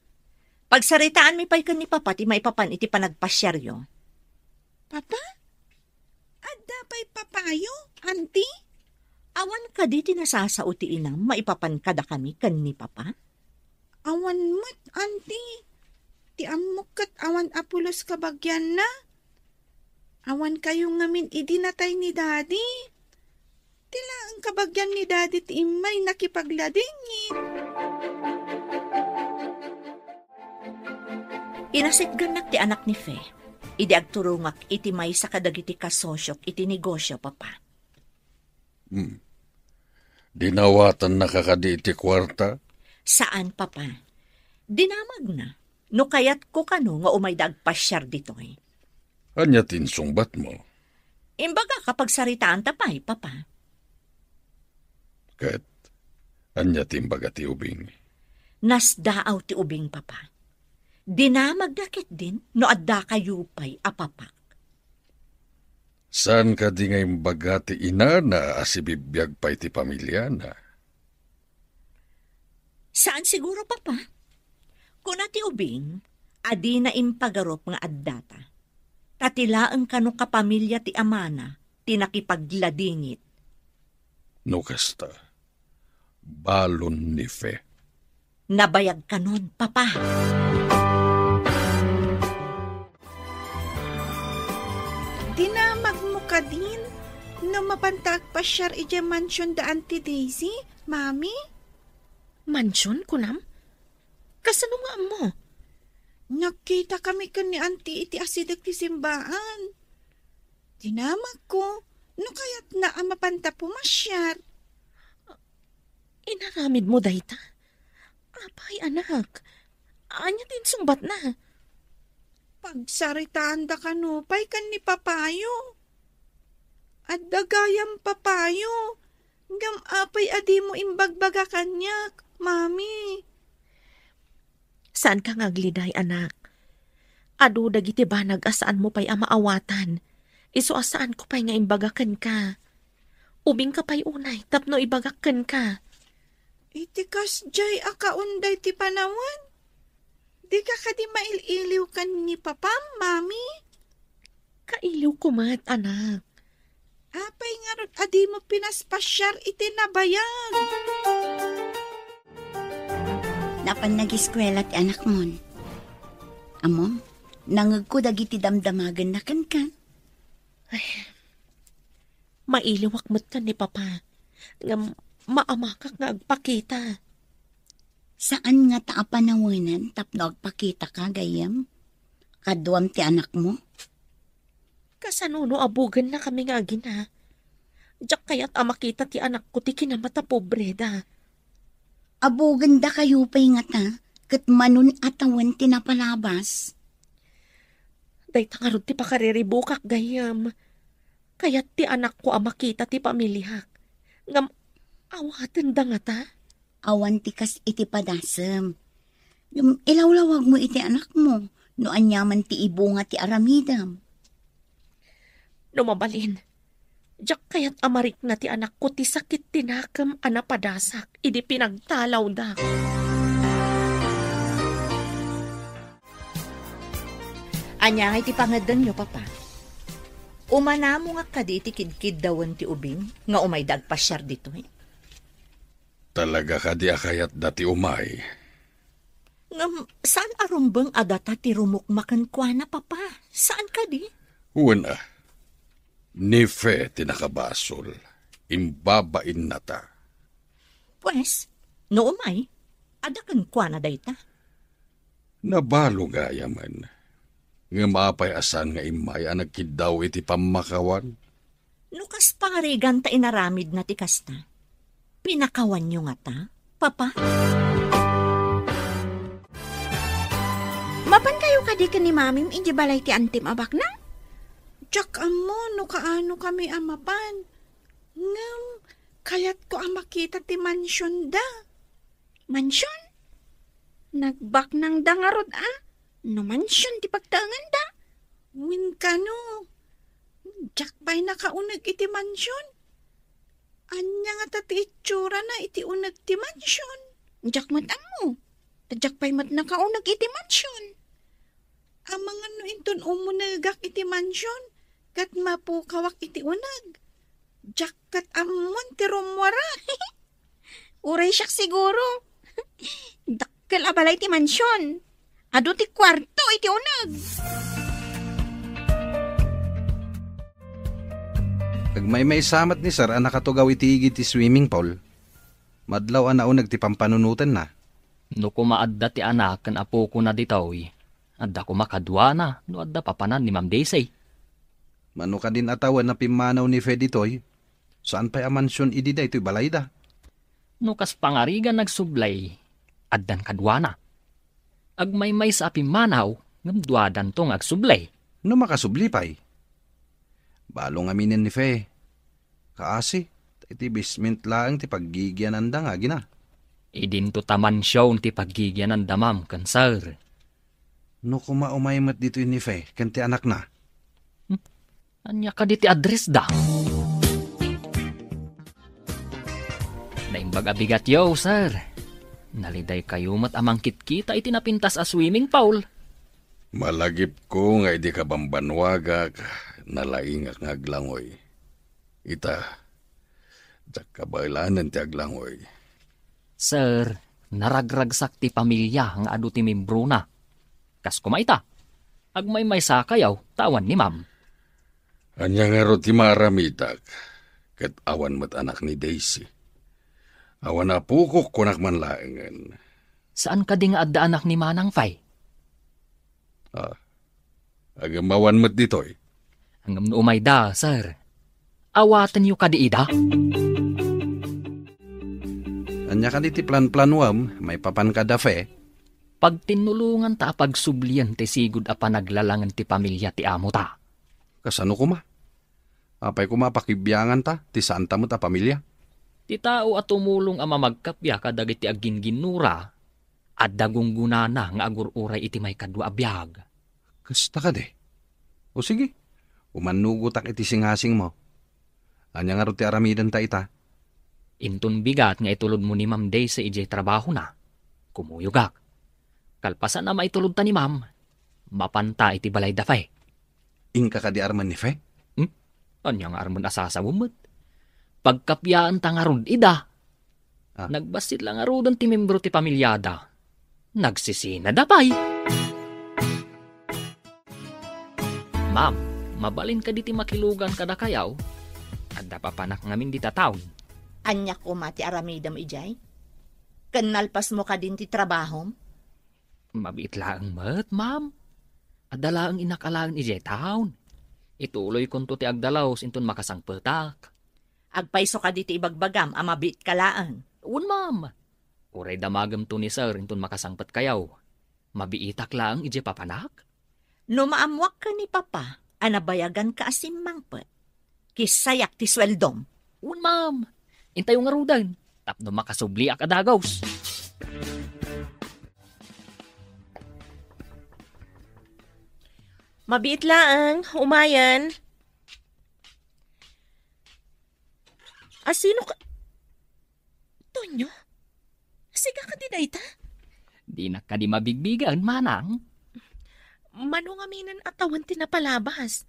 Pagsaritaan mi pa'y kan ni papa, ti maipapan iti panagpasyaryo. Papa? Adda pa'y papayo, auntie? Awan ka di tinasasao ti inam, maipapan kada kami kan ni papa? Awan mo't, auntie. Ti amok kat awan apulos kabagyan na. Awan kayo ngamin idinatay ni daddy. Tila ang kabagyan ni daddy ti imay nakipagladingin. Inasigganak ti anak ni Fe. Idi agturungak iti may sa kadagiti kasosyok iti negosyo, papa. Dinawatan na kakadi iti kwarta? Saan, Papa? Dinamag na. No kayat ko kano nga umay dagpasyar dito eh. Anya tinsungbat mo? Imbaga kapag saritaan tapay, Papa. Kat, anya timbaga ti ubing? Nasdaaw ti ubing, Papa. Dinamag dakit din no adda kayupay apapak. Saan ka di ngay baga ti ina na asibibiyag pa iti pamilya na? Saan siguro, Papa? Kung ti ubing, adi na impagarop nga addata. Tatilaan kano kapamilya ti amana, tinakipagladingit. No kasta, balon ni Fe. Nabayag kanon, Papa. Dinamag mo ka din no mapantag pa siyar ija mansion da Auntie Daisy, Mami? Mansyon, kunam? Kasano nga mo? Nakita kami ka ni Auntie iti asidag ti simbaan. Dinamag ko, no kaya't na ang mapanta pumasyar. Inaramid mo, dayta. Apay, anak. Anya din sungbat na. Pagsaritaan da kanupay kan ni Papayo. At dagayam Papayo. Ngam apay adi mo imbagbaga kanyak, Mami. Saan ka ngagliday, anak? Adu dagiti banag asaan mo pa'y amaawatan. Iso asaan ko pa'y nga imbagakan ka. Ubing ka pa'y unay, tapno ibagakan ka. Itikas jay akaunday ti panawan. Di ka di maililiw kan ni Papa, Mami? Kailiw kumat, anak. Apay nga ron adi mo pinaspasyar iti nabayag. Napan nag-eskwela ti anak mo. Amom, nangag ko dagiti damdamagan na kan. Mailiwak mo't ka ni Papa. Nga maamakak nga agpakita. Saan nga taapanawanan tapno agpakita ka, gayam? Kaduam ti anak mo? Kasanuno abugan na kami nga agina. Diyak kaya't amakita ti anak ko ti kinamata pobreda. Abugan da kayo pa'y nga ta, kat manun atawan tinapalabas. Day tangarod ti pakariribukak, gayam. Kaya't ti anak ko amakita ti pamilihak. Ngam awatan da nga ta. Awan ti kas iti padasem. Yung ilawlawag mo iti anak mo, no anyaman ti ibunga ti aramidam. Numabalin. Diyak kaya't amarik na ti anak ko ti sakit tinakam anapadasak, idi pinagtalaw da. Anya nga iti pangadan nyo, Papa. Umana mo nga kadi iti kidkid dawan ti ubing, nga umay dagpasyar dito eh. Talaga ka di akayat dati umay. Saan arumbang adata ti rumukmakan kwa na, Papa? Saan kadi? Una, ni Fe tinakabasol, imbabain na ta. Pues, no umay, adakan kwa na dayta. Nabalo nga yaman. Nga mapay asan nga imay ang nagkidaw iti pamakawan. Nukas pangarigan ta inaramid na ti kasta. Pinakawan nyo nga ta, Papa? Mapan kayo kadi ni Mamim indi balay ti antim abak na? Tsak amo, no kaano kami amapan. Ngam, kayat ko amakita ti mansyon da. Mansyon? Nagbak ng dangarod No mansyon ti pagtangan da. Win ka no. Tsak ba'y nakaunag iti mansyon? Anya nga tati itsura na iti unag ti mansyon. Jak mat mo. Tadyak pa'y mat nakaunag iti mansyon. Amang ano inton umunagak iti mansyon. Kat mapukawak iti unag. Jak kat amon ti rumwara. Uray siyak siguro. Dakkel abalay ti mansyon. Ado ti kwarto iti unag. Agmay samat ni sir ang nakatugaw iti higit ti swimming pool. Madlaw ang naunag ti pampanunutan na. No kumaadda ti anak kan apo ko na ditaw, adda ko makadwa na no adda papanan ni Ma'am Daisy. Mano ka din atawan na pimanaw ni Fe ditoy? Saan pa'y amansyon idi da ito'y balay da? Nukas pangarigan nagsublay, addan kadwana. Agmay-may sa apimanaw, ngam duadan tong agsublay. No makasubli pa'y. Balo nga minin ni Fe. Kaasi, iti basement lang ti paggigyan anda nga gina. Idinto taman siyon ti paggigyan ng damam kan sir. No kumaumaymat dito ni Fe, kanti anak na. Anya ka di ti address da. Naimbag abigat yo, sir. Naliday kayo mat amangkit kita itinapintas a swimming pool. Malagip ko nga idi ka bambanwagak, nalaingak nga aglangoy. Ita, jak kabailanan ti aglangoy. Sir, naragragsak ti pamilya nga adu ti membro na. Kas kumaita, agmay-may sa kayaw, tawan ni ma'am. Anya nga ro ti maramitak, kat awan mat anak ni Daisy. Awan na pukok kunak man laengan. Saan ka di nga adda anak ni Manang Fay? Agamawan mat ditoy. Hanggang umay da, sir. Awatan yu ka di ida? Anya ka di ti plan-planwam, may papan ka da Fe. Pag tinulungan ta pagsublian ti sigud a panaglalangan ti pamilya ti amo ta. Kasano kuma? Apay kuma pakibyangan ta, ti saan ta mo ta pamilya? Ti tao at tumulong ang mamagkapya kadagiti agin-ginura at dagunggunana nga agururay iti may kadwa abiyag. Kasta ka de. O sige, umanugutak iti singasing mo. Anya nga ro ti aramidan ta ita. Intun bigat nga itulod mo ni Ma'am Day sa ijay trabaho na. Kumuyugak. Kalpasan na maitulod ta ni Ma'am. Mapanta iti balay dafay. Ingka ka di arman ni Fe? Anya nga arman asasawumot. Pagkapyaan ta nga ron ida. Nagbasit lang nga ron ti membro ti pamilyada. Nagsisina dapay. Ma'am, mabalin ka diti makilugan kada kayaw. Adda papanak ngamin di tataon. Anya ko mati aramidam ijay? Kanalpas mo ka din ti trabahom? Mabiit lang mat, ma'am. Adala ang inakalaan ijay taon. Ituloy konto ti agdalaws inton makasangpetak. Agpaiso ka diti ibagbagam, amabit kalaan. Un, ma'am. Uray damagam to ni sir inton makasangpet kayaw. Mabiitak lang ijay papanak. No maamwak ka ni papa, anabayagan ka asimmangpet. Kisayak ti sweldom. Un, ma'am. Intayo nga rudan. Tapno makasubli ak adagaws. Mabiit laang, umayan. Sino ka? Tonyo? Siga ka di dayta? Di na ka di mabigbigan, manang. Mano nga minan atawan tinapalabas.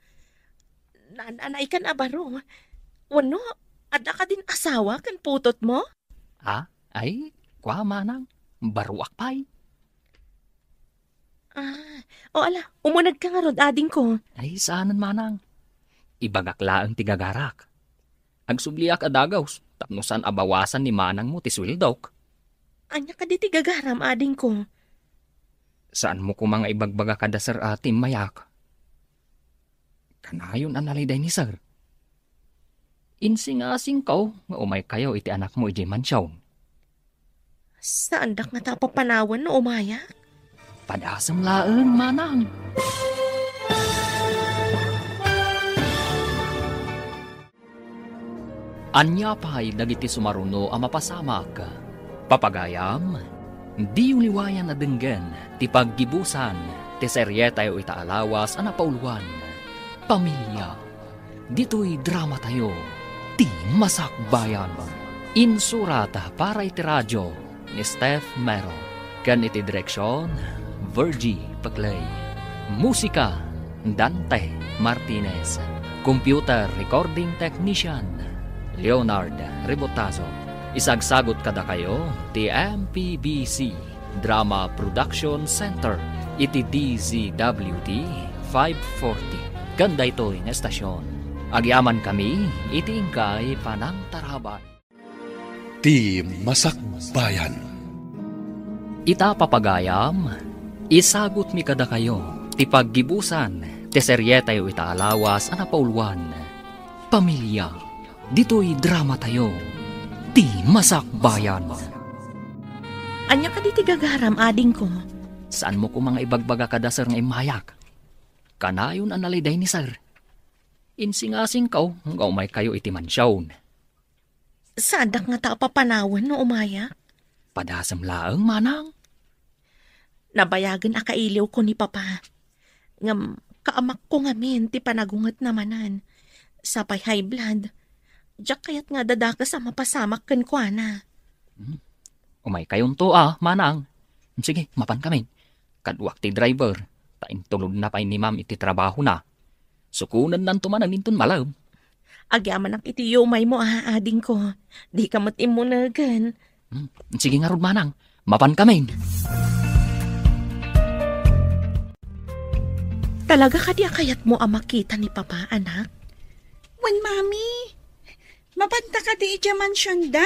Nananay kan abaro. Wano, ada ka din asawa kan putot mo? Ay, kwa manang. Baruak pay. Ala, umunag ka nga rod ading ko. Ay, saanan manang. Ibagak laang tigagarak. Agsubliak adagaws, tapno saan abawasan ni manang mo ti swildok. Anya ka di tigagaram ading ko. Saan mo ko mga ibagbaga kada sir atim mayak? Kanayon analiday ni sir. Insing-asing ko, nga umay kayo iti anak mo iti mansyaw. Saan dak nga tapapanawan no umaya? Padasam laeng, manang. Anya pa'y dagiti sumaruno ang mapasamak. Papagayam, di uliwayan na denggen, ti paggibusan, ti seryeta yu itaalawas ang napauluan. Pamilya, dito'y drama tayo, ti masakbayan. Insurata para iti radyo ni Steph Mero. Kan iti direksyon, Virgie Paclay. Musika, Dante Martinez. Computer Recording Technician, Leonard Rebotazo. Isagsagot kada kayo, ti MPBC Drama Production Center, iti DZWD 540. Ganda ito'y na estasyon. Agyaman kami, iti ingkay panang taraban. Ti Masakbayan. Ita papagayam, isagot mi kada kayo, ti paggibusan, ti seryeta yu itaalawas ang napauluan. Pamilya, Dito'y drama tayo. Ti Masakbayan. Anya ka di ti gagaram, ading ko. Saan mo ko mga ibagbaga kada sir nga imayak? Kanayon ang naliday ni sir. Insing-asing kaw, nga umay kayo iti mansyawn. Sadak nga ta papanawan no umaya. Padasam laang manang. Nabayagan akailiw ko ni Papa. Ngam, kaamak ko ngamin ti panagungat namanan. Sapay high blood. Diyak kayat nga dadaka sa mapasamak kan ko na. Umay kayon to manang. Sige, mapan kami. Kadwak ti driver. Tain tulod na pa ni ma'am iti trabaho na. Sukunan nan tumanan inton malam. Agyaman ang iti yumay mo ading ko. Di ka matimunagan. Sige nga rod manang. Mapan kami. Talaga ka di akayat mo ang makita ni Papa, anak? Wan, Mami. Mabanta ka di ija mansyon da?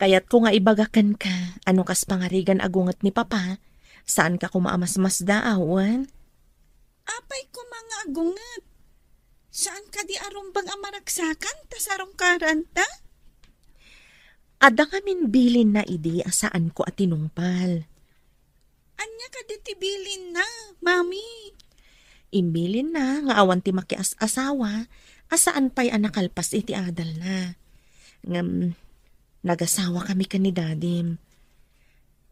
Kaya't ko nga ibagakan ka, ano kas pangarigan agungat ni Papa, saan ka kumaamas-mas daawan? Apay ko mga agungat. Saan ka di arumbang amaragsakan, tas arong karanta? Ada ngamin bilin na idi asaan ko at tinungpal. Anya ka di tibilin na, Mami. Imbilin na nga awan ti makias-asawa, asaan pa'y anakalpas iti adal na. Ngam, nagasawa kami ka ni Dadim.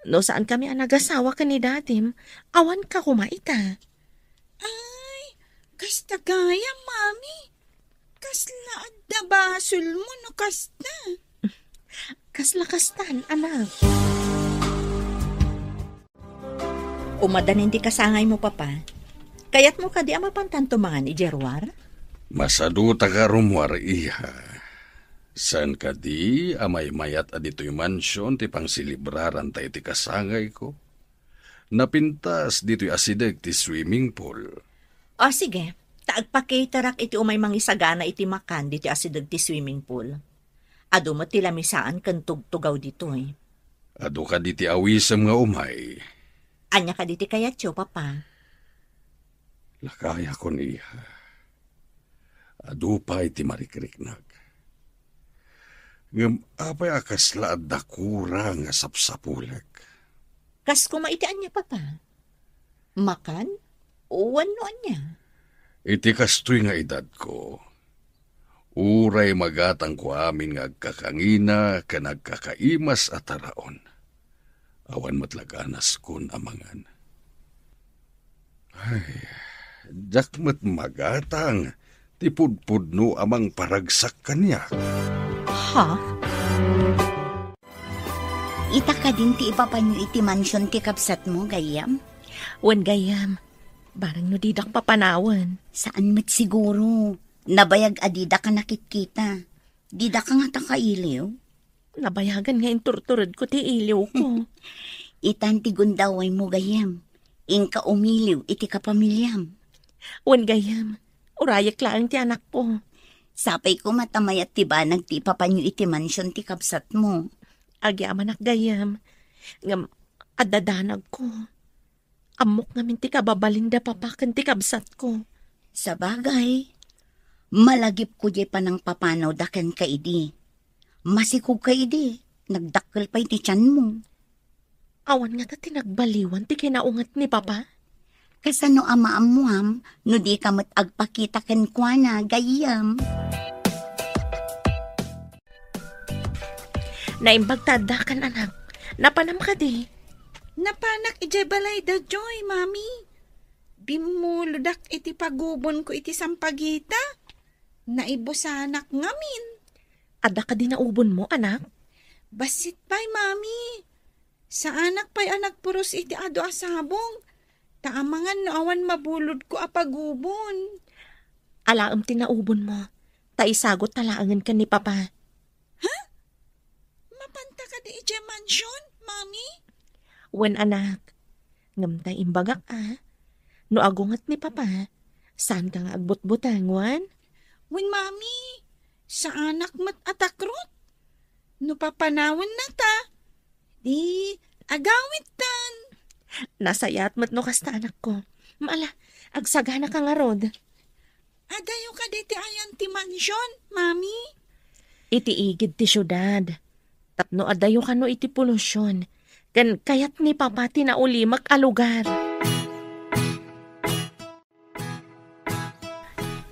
No saan kami nagasawa ka ni Dadim, awan ka kumaita. Ay, kasta gaya, Mami. Kasla adda basol mo no kasta. Kasla-kastan, anak. Umadan hindi kasangay mo, Papa. Kayat mo ka di mapantantumangan ni Jerwar? Masaduta ka rumwar, iha. San ka di amay mayat adito'y mansyon ti pangsilibraran tayo ti kasangay ko? Napintas dito'y asideg ti swimming pool. O sige, taagpakitarak iti umay mangisagana iti makan diti asideg ti swimming pool. Ado mo ti lamisaan kan tugtugaw dito'y. Ado ka di ti awisam nga umay. Anya ka diti kayatyo, Papa? Lakaya ko niya. Ado pa iti marikriknag. Ngam apay akas laad da kurang nga sapsapulag. Kas kumaiti anya, Papa? Makan? O ano anya? Iti kastoy nga edad ko. Uray magatang ko amin nga agkakangina ka nagkakaimas at taraon. Awan matlaganas kun amangan. Ay, jakmat magatang, tipudpud no amang paragsak kanya. Ha? Ita ka din ti ipapanyo iti mansyon ti kapsat mo, gayam? Wan gayam, barang no didak papanawan. Saan met siguro? Nabayag adida ka nakikita. Dida ka nga takailiw. Nabayagan nga inturturad ko ti iliw ko. Itan ti gundaway mo, gayam. Inka umiliw iti kapamilyam. Wan gayam, urayak lang ti anak ko. Sapay ko matamayat ti banag ti ipapanyo iti mansyon ti kapsat mo. Agyaman ak gayam, ngam adadanag ko. Amok ngamin ti kababalinda papakan ti kabsat ko. Sa bagay, malagip ko di pa ng papanaw dakan ka idi. Masikog ka idi, nagdakkel pa iti tiyan mo. Awan nga ta tinagbaliwan ti kinaungat ni Papa. Kasano amaamuam, no di ka mat agpakita ken kuana, gayam. Naimbagtada kan anak, napanam ka di. Napanak ije balay da joy, Mami. Bimuludak iti pagubon ko iti sampagita. Naibusanak ngamin. Ada ka di naubon mo, anak? Basit pa'y, Mami. Sa anak pa'y anak puros iti ado asabong. Taamangan no awan mabulod ko apagubon. Alaam tinaubon mo. Taisagot talaangan ka ni Papa. Ha? Mapanta ka di ije mansyon, Mami? Wen anak, ngamtay imbagak no agungat ni Papa, saan ka nga agbut-butang, wan? Wen, Mami, sa anak mat atakrot. No papanawan na ta. Di, agawit tan. Nasayat mat no kasta anak ko. Maala, agsagana ka nga rod. Adayo ka diti ayan ti mansyon, mami. Iti igid ti syudad. Tapno adayo kano iti polusyon. Kan kayat ni papa tinaulimak a lugar.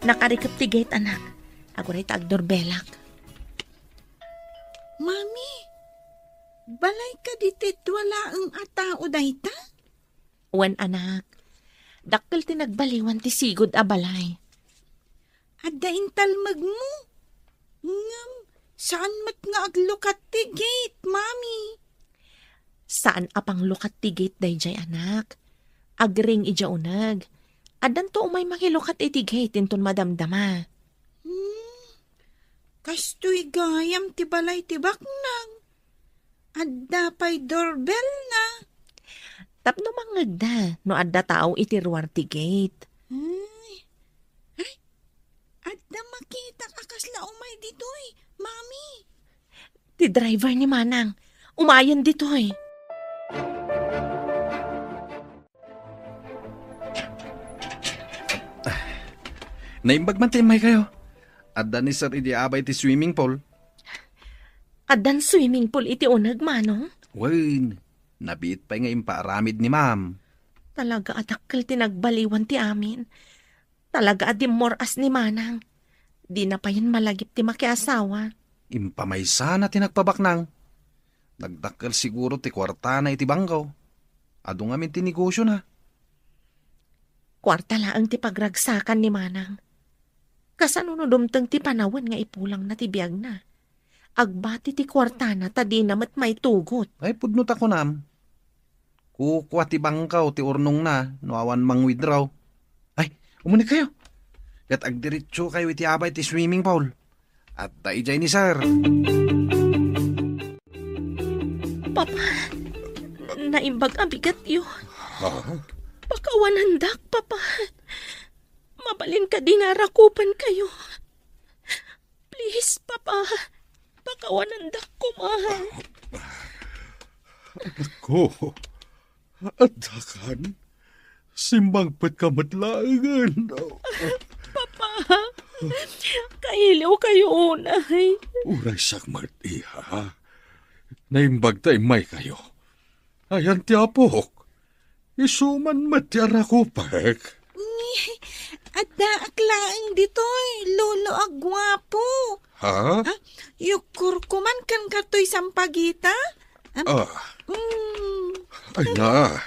Nakarikap ti gate, anak. Ako rin tagdorbelak. Mami, balay ka ditit wala ang atao dayta? Wan, anak. Dakkel ti nagbaliwan ti sigod a balay. Adda intalmag mo. Ngam, saan mat nga aglukat ti gate, mami? Saan apang lukat ti gate dayjay, anak? Agring ija unag. Adan to umay makilukat iti gate inton madamdama. Kastoy gayam ti balay ti baknang. Adda pa'y doorbell na. Tapno mangagda no adda tao iti ruwar ti gate. Ay, adda makita akasla umay ditoy, mami. Ti driver ni Manang. Umayan ditoy. Naimbag man ti may kayo. Adda ni sir idi abay ti swimming pool. Adan swimming pool iti unag, Manong. Wain, nabiit pa nga impaaramid ni ma'am. Talaga adakkel ti nagbaliwan ti amin. Talaga adim moras ni Manang. Di na pa yan malagip ti makiasawa. Impamaysa na ti nagpabaknang. Nagdakkel siguro ti kwarta na iti banggaw. Ado nga min ti negosyo na. Kwarta laang ti pagragsakan ni Manang. Kasano no dumteng ti panawan nga ipulang na ti biyag na. Agbati ti kwarta na tadi namat may tugot. Ay pudnot ako nam. Kukwa ti bangkaw ti urnong na, no awan mang withdraw. Ay, umuni kayo. Kat agdiritso kayo iti abay ti swimming pool. At taijay ni sir. Papa, naimbag ang bigat yun. Pakawanandak, Papa. Mabalin ka dinarakupan kayo. Please, Papa. Pakawanandak ko, mahal. Ako, adakan, simbangpat ka matlaangan. Papa, kailiw kayo unay. Uray sakmat, iha. Naimbag tayo may kayo. Ayan ti apok. Isuman matyara ko, pek. Adda aklaang ditoy, lolo agwapo. Ha? Yukur kuman kan katoy sampagita? Ay na,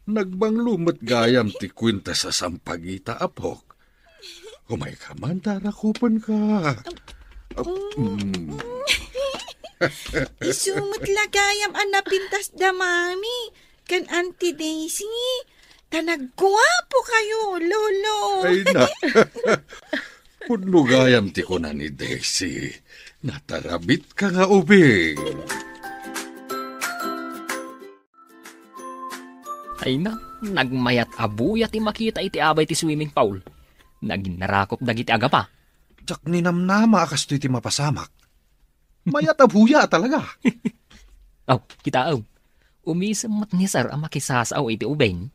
nagbanglumat gayam ti kwinta sa sampagita, apok. Kumay ka man, darakupan ka. Isumot lagayam ang napintas da mami. Kan Auntie Daisy. Tanagwapo kayo, lolo. Ay na. Pudlugayam ti ko na ni Daisy. Natarabit ka nga ubing. Ay na, nagmayat abuya ti makita iti abay ti swimming pool. Naginarakop dagiti aga pa. Tsak ninamnama akas to iti mapasamak. Mayat abuya talaga. Aw, kita aw. Umisamat ni sir ang makisasaw iti ubeng.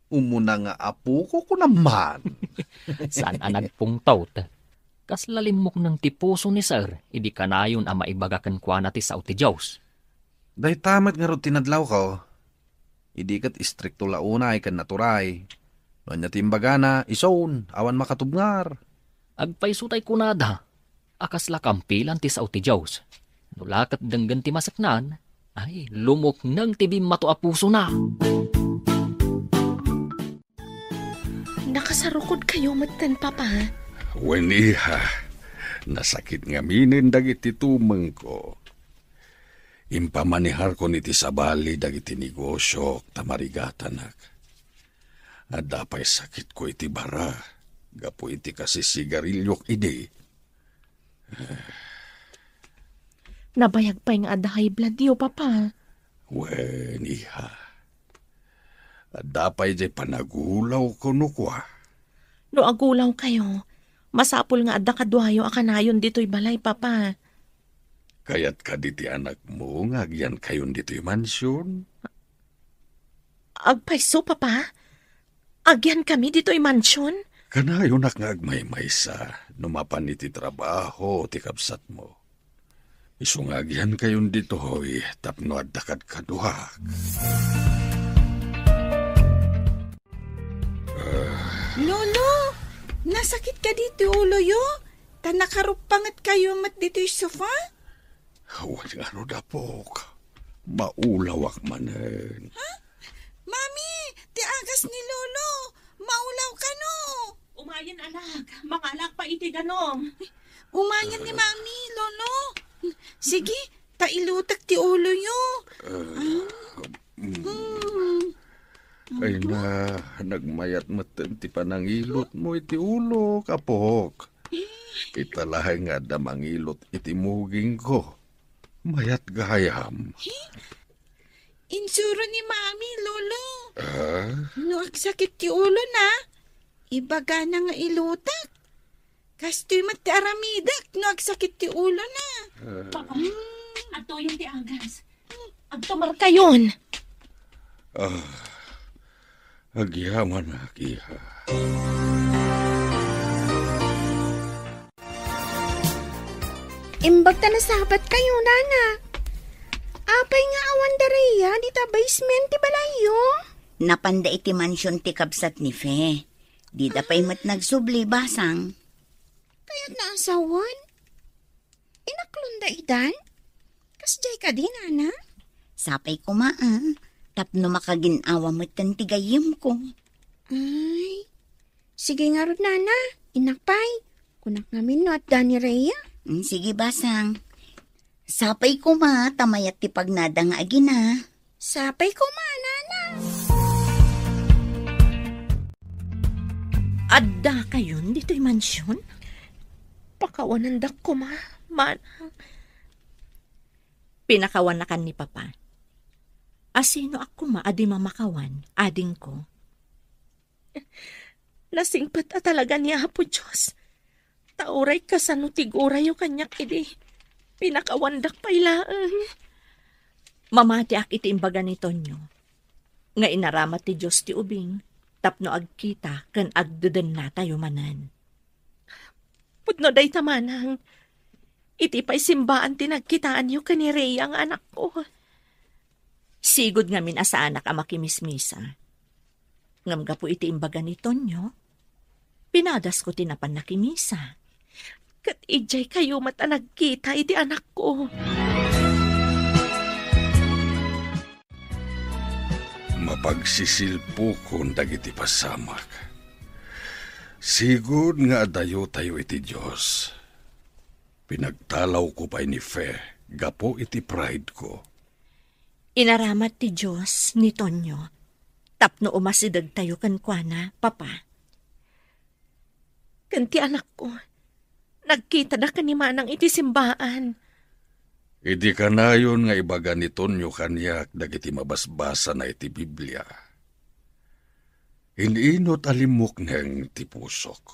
Umuna nga apo ko naman. Saan ang nagpungtaw? Kas lalimok ng tipuso ni sir, idi kanayon ang maibagakan kwa na ti sao ti Diyos. Day tamat nga ro tinadlaw ko. Idi kat istrikto launay kan naturay. Wanya timbaga na, isown, awan makatubngar. Agpaisutay kunada. Akas lakampilan ti sao ti Diyos. Nulakat denggan ti masaknan, ay lumok ng tibim mato a puso na. Nakasarukod kayo matan, Papa. Wen iha, nasakit nga minin dagiti tumeng ko. Impamanihar ko niti sabali dagiti negosyo tamarigatanak. At dapay sakit ko iti bara, gapo iti kasi sigarilyok idi. Nabayag pa yung ada high blood yo, Papa. Wen iha, at dapay jay panagulaw ko nukwa. No agulaw kayo, masapul nga ada kadwayo akanayon dito'y balay, Papa. Kaya't kaditi anak mo nga agyan kayon dito'y mansyon. Agpaiso, Papa? Agyan kami dito'y mansyon? Kanayon nga agmay-may sa numapan iti trabaho ti kabsat mo. Isungagyan kayon dito hoy, tapno at dakad kaduhak. Lolo, nasakit ka dito ulo yo? Tanakarupangat kayo mat dito yung sofa? Huwag nga ro dapok. Maulawak manen. Ha? Mami, ti agas ni Lolo. Maulaw ka no. Umayan anak, mangalak pa iti ganom. Umayan ni Mami, Lolo. Sige, tailutak ti ulo yo. Ay na, nagmayat maten ti panangilot mo iti ulo, kapok. Italahay nga damangilot iti muging ko. Mayat gayam. Insuro ni Mami, Lolo. Ah? No, agsakit ti ulo na. Ibaga na nga ilutak. Kastoy mati aramidak, no, agsakit ti ulo na. Papa, ato yung ti agas. Agtumar kayon. Agyaman na, kiha. Imbag ta nasabat kayo, nana. Apay nga awan dareya, di ta basement ti balayo. Napanda iti mansyon ti kabsat ni Fe. Di da pa'y mat nagsubli basang. Kaya't naasawan. Inaklunda idan. Kasjay ka din, nana. Sapay ko tapno makaginawa mo't kan tigayim ko. Ay, sige nga rod, nana. Inakpay. Kunak namin no at Dani Rhea. Sige basang. Sapay ko tamayat ti pagnada nga agina. Sapay ko nana. Adda kayon dito'y mansyon? Pakawanandak ko man. Pinakawan na kan ni Papa. Asino ako adi mamakawan, ading ko. Nasingpat talaga niya po, Diyos. Tauray ka sa nutiguray yung kanyak idi. Pinakawandak pailaan. Mamati ak iti imbaga ni Tonyo. Nga inaramat ti Diyos ti ubing, tapno agkita kan agdudan na tayo manan. Putno day tamanang. Iti pa'y simbaan tinagkitaan yung kani Rhea ang anak ko. Sigod nga min asa anak ang makimismisa. Ngamga po iti imbaga ni Tonyo. Pinadas ko tinapan na kimisa. Kat ijay kayo mata nagkita iti anak ko. Mapagsisilpo kon dagiti pasamak. Sigod nga adayo tayo iti Diyos. Pinagtalaw ko pa ni Fe, gapo iti pride ko. Inaramat ti Diyos ni Tonyo. Tapno umasidag tayo kankwana, Papa. Kanti anak ko, nagkita da kanimanang iti simbaan. Idi kanayon nga ibaga ni Tonyo kanyak dagiti mabasbasa na iti Biblia. Ininot alimok ng ti pusok.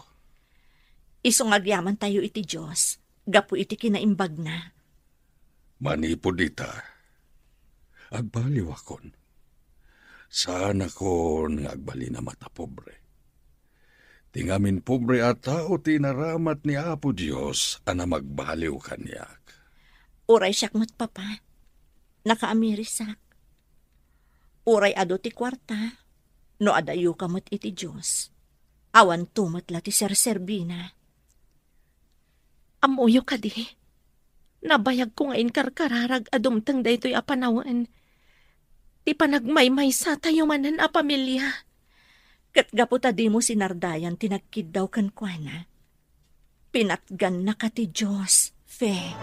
Isungagyaman tayo iti Diyos, gapo iti kinaimbag na. Manipod ita, agbaliw akon. Saan akon nga agbali na mata pobre. Tingamin pobre at tao tinaramat ni Apo Diyos ana magbaliw kanyak. Uray siyak mat, Papa. Nakaamirisak. Uray ado ti kwarta. No adayo ka mat iti Diyos. Awan tumat la ti serserbina. Amuyo ka di. Nabayag ko nga inkarkararag adumtang daytoy apanawan. Ti panagmaymay sa tayo manan a pamilya. Kat gaputa di mo sinardayan tinagkid daw kankwana. Pinatgan na ka ti Diyos, Fe.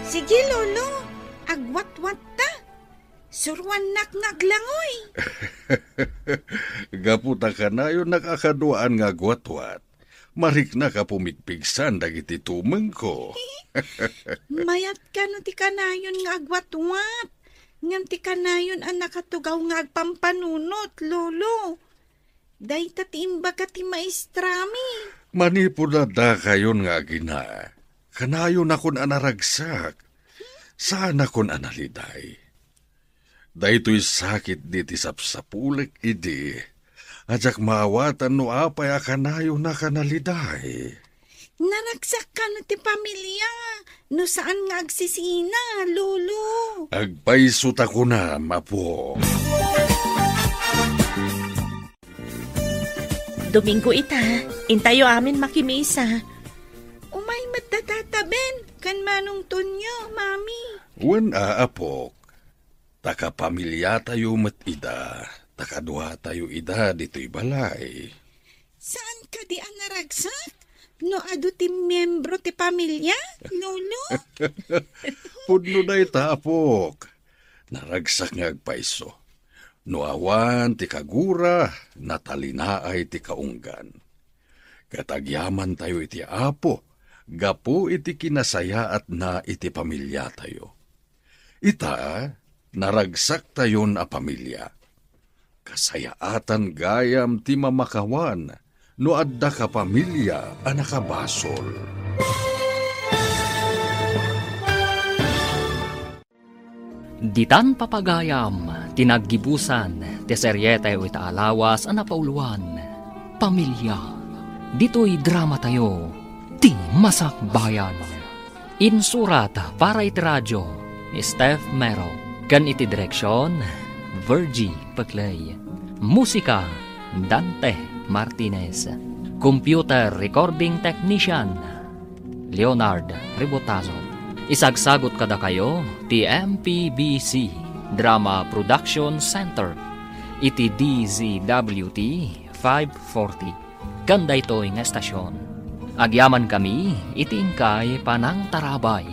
Sige, Lolo. Agwat-wat ta. Surwan nak ngaglangoy. Gaputa ka na yun nakakaduaan nga gwatwat. Marik na ka pumigpigsan dagiti tumeng ko. Mayat ka no ti kanayon nga agwat-wat. Ngam ti kanayon ang nakatugaw nga agpampanunot, Lolo. Day tatimba ka ti maestrami. Manipod na da kayon nga gina. Kanayon akon anaragsak. Saan akon analiday. Daytoy sakit di ti sapsapulik idi. Ajak maawatan no apay akanayo na kanaliday. Naragsak ka no ti pamilya. No saan nga agsisina, Lolo? Agpaisuta ko na, Mapo. Domingo ita, intayo amin makimisa. Umay mattatataben, kan manong tunyo, Mami. Wan aapok. Taka pamilya tayo matida. Takadwa tayo ida dito'y balay. Saan ka di ang naragsak? No adu ti miyembro ti pamilya, Lolo? Pudno na itapok. Naragsak nga agpaiso. No awan ti kagura, natalinaay ti kaunggan. Katagyaman tayo iti apo, gapo iti kinasayaat na iti pamilya tayo. Ita, naragsak tayon a pamilya. Kasayaatan gayam ti mamakawan, no adda ka pamilya a nakabasol. Ditan papagayam, tinaggibusan, teseryete o itaalawas, anapauluan, pamilya. Dito'y drama tayo, ti Masakbayan. Insurat para iti radyo, ni Steph Mero. Kan iti direksyon, Virgie Paclay. Musika, Dante Martinez. Computer Recording Technician, Leonard Ribotazo. Isagsagot kada kayo, ti MPBC Drama Production Center. Iti DZWT 540. Ganda ito nga estasyon. Agyaman kami, iti ingkay panang tarabay.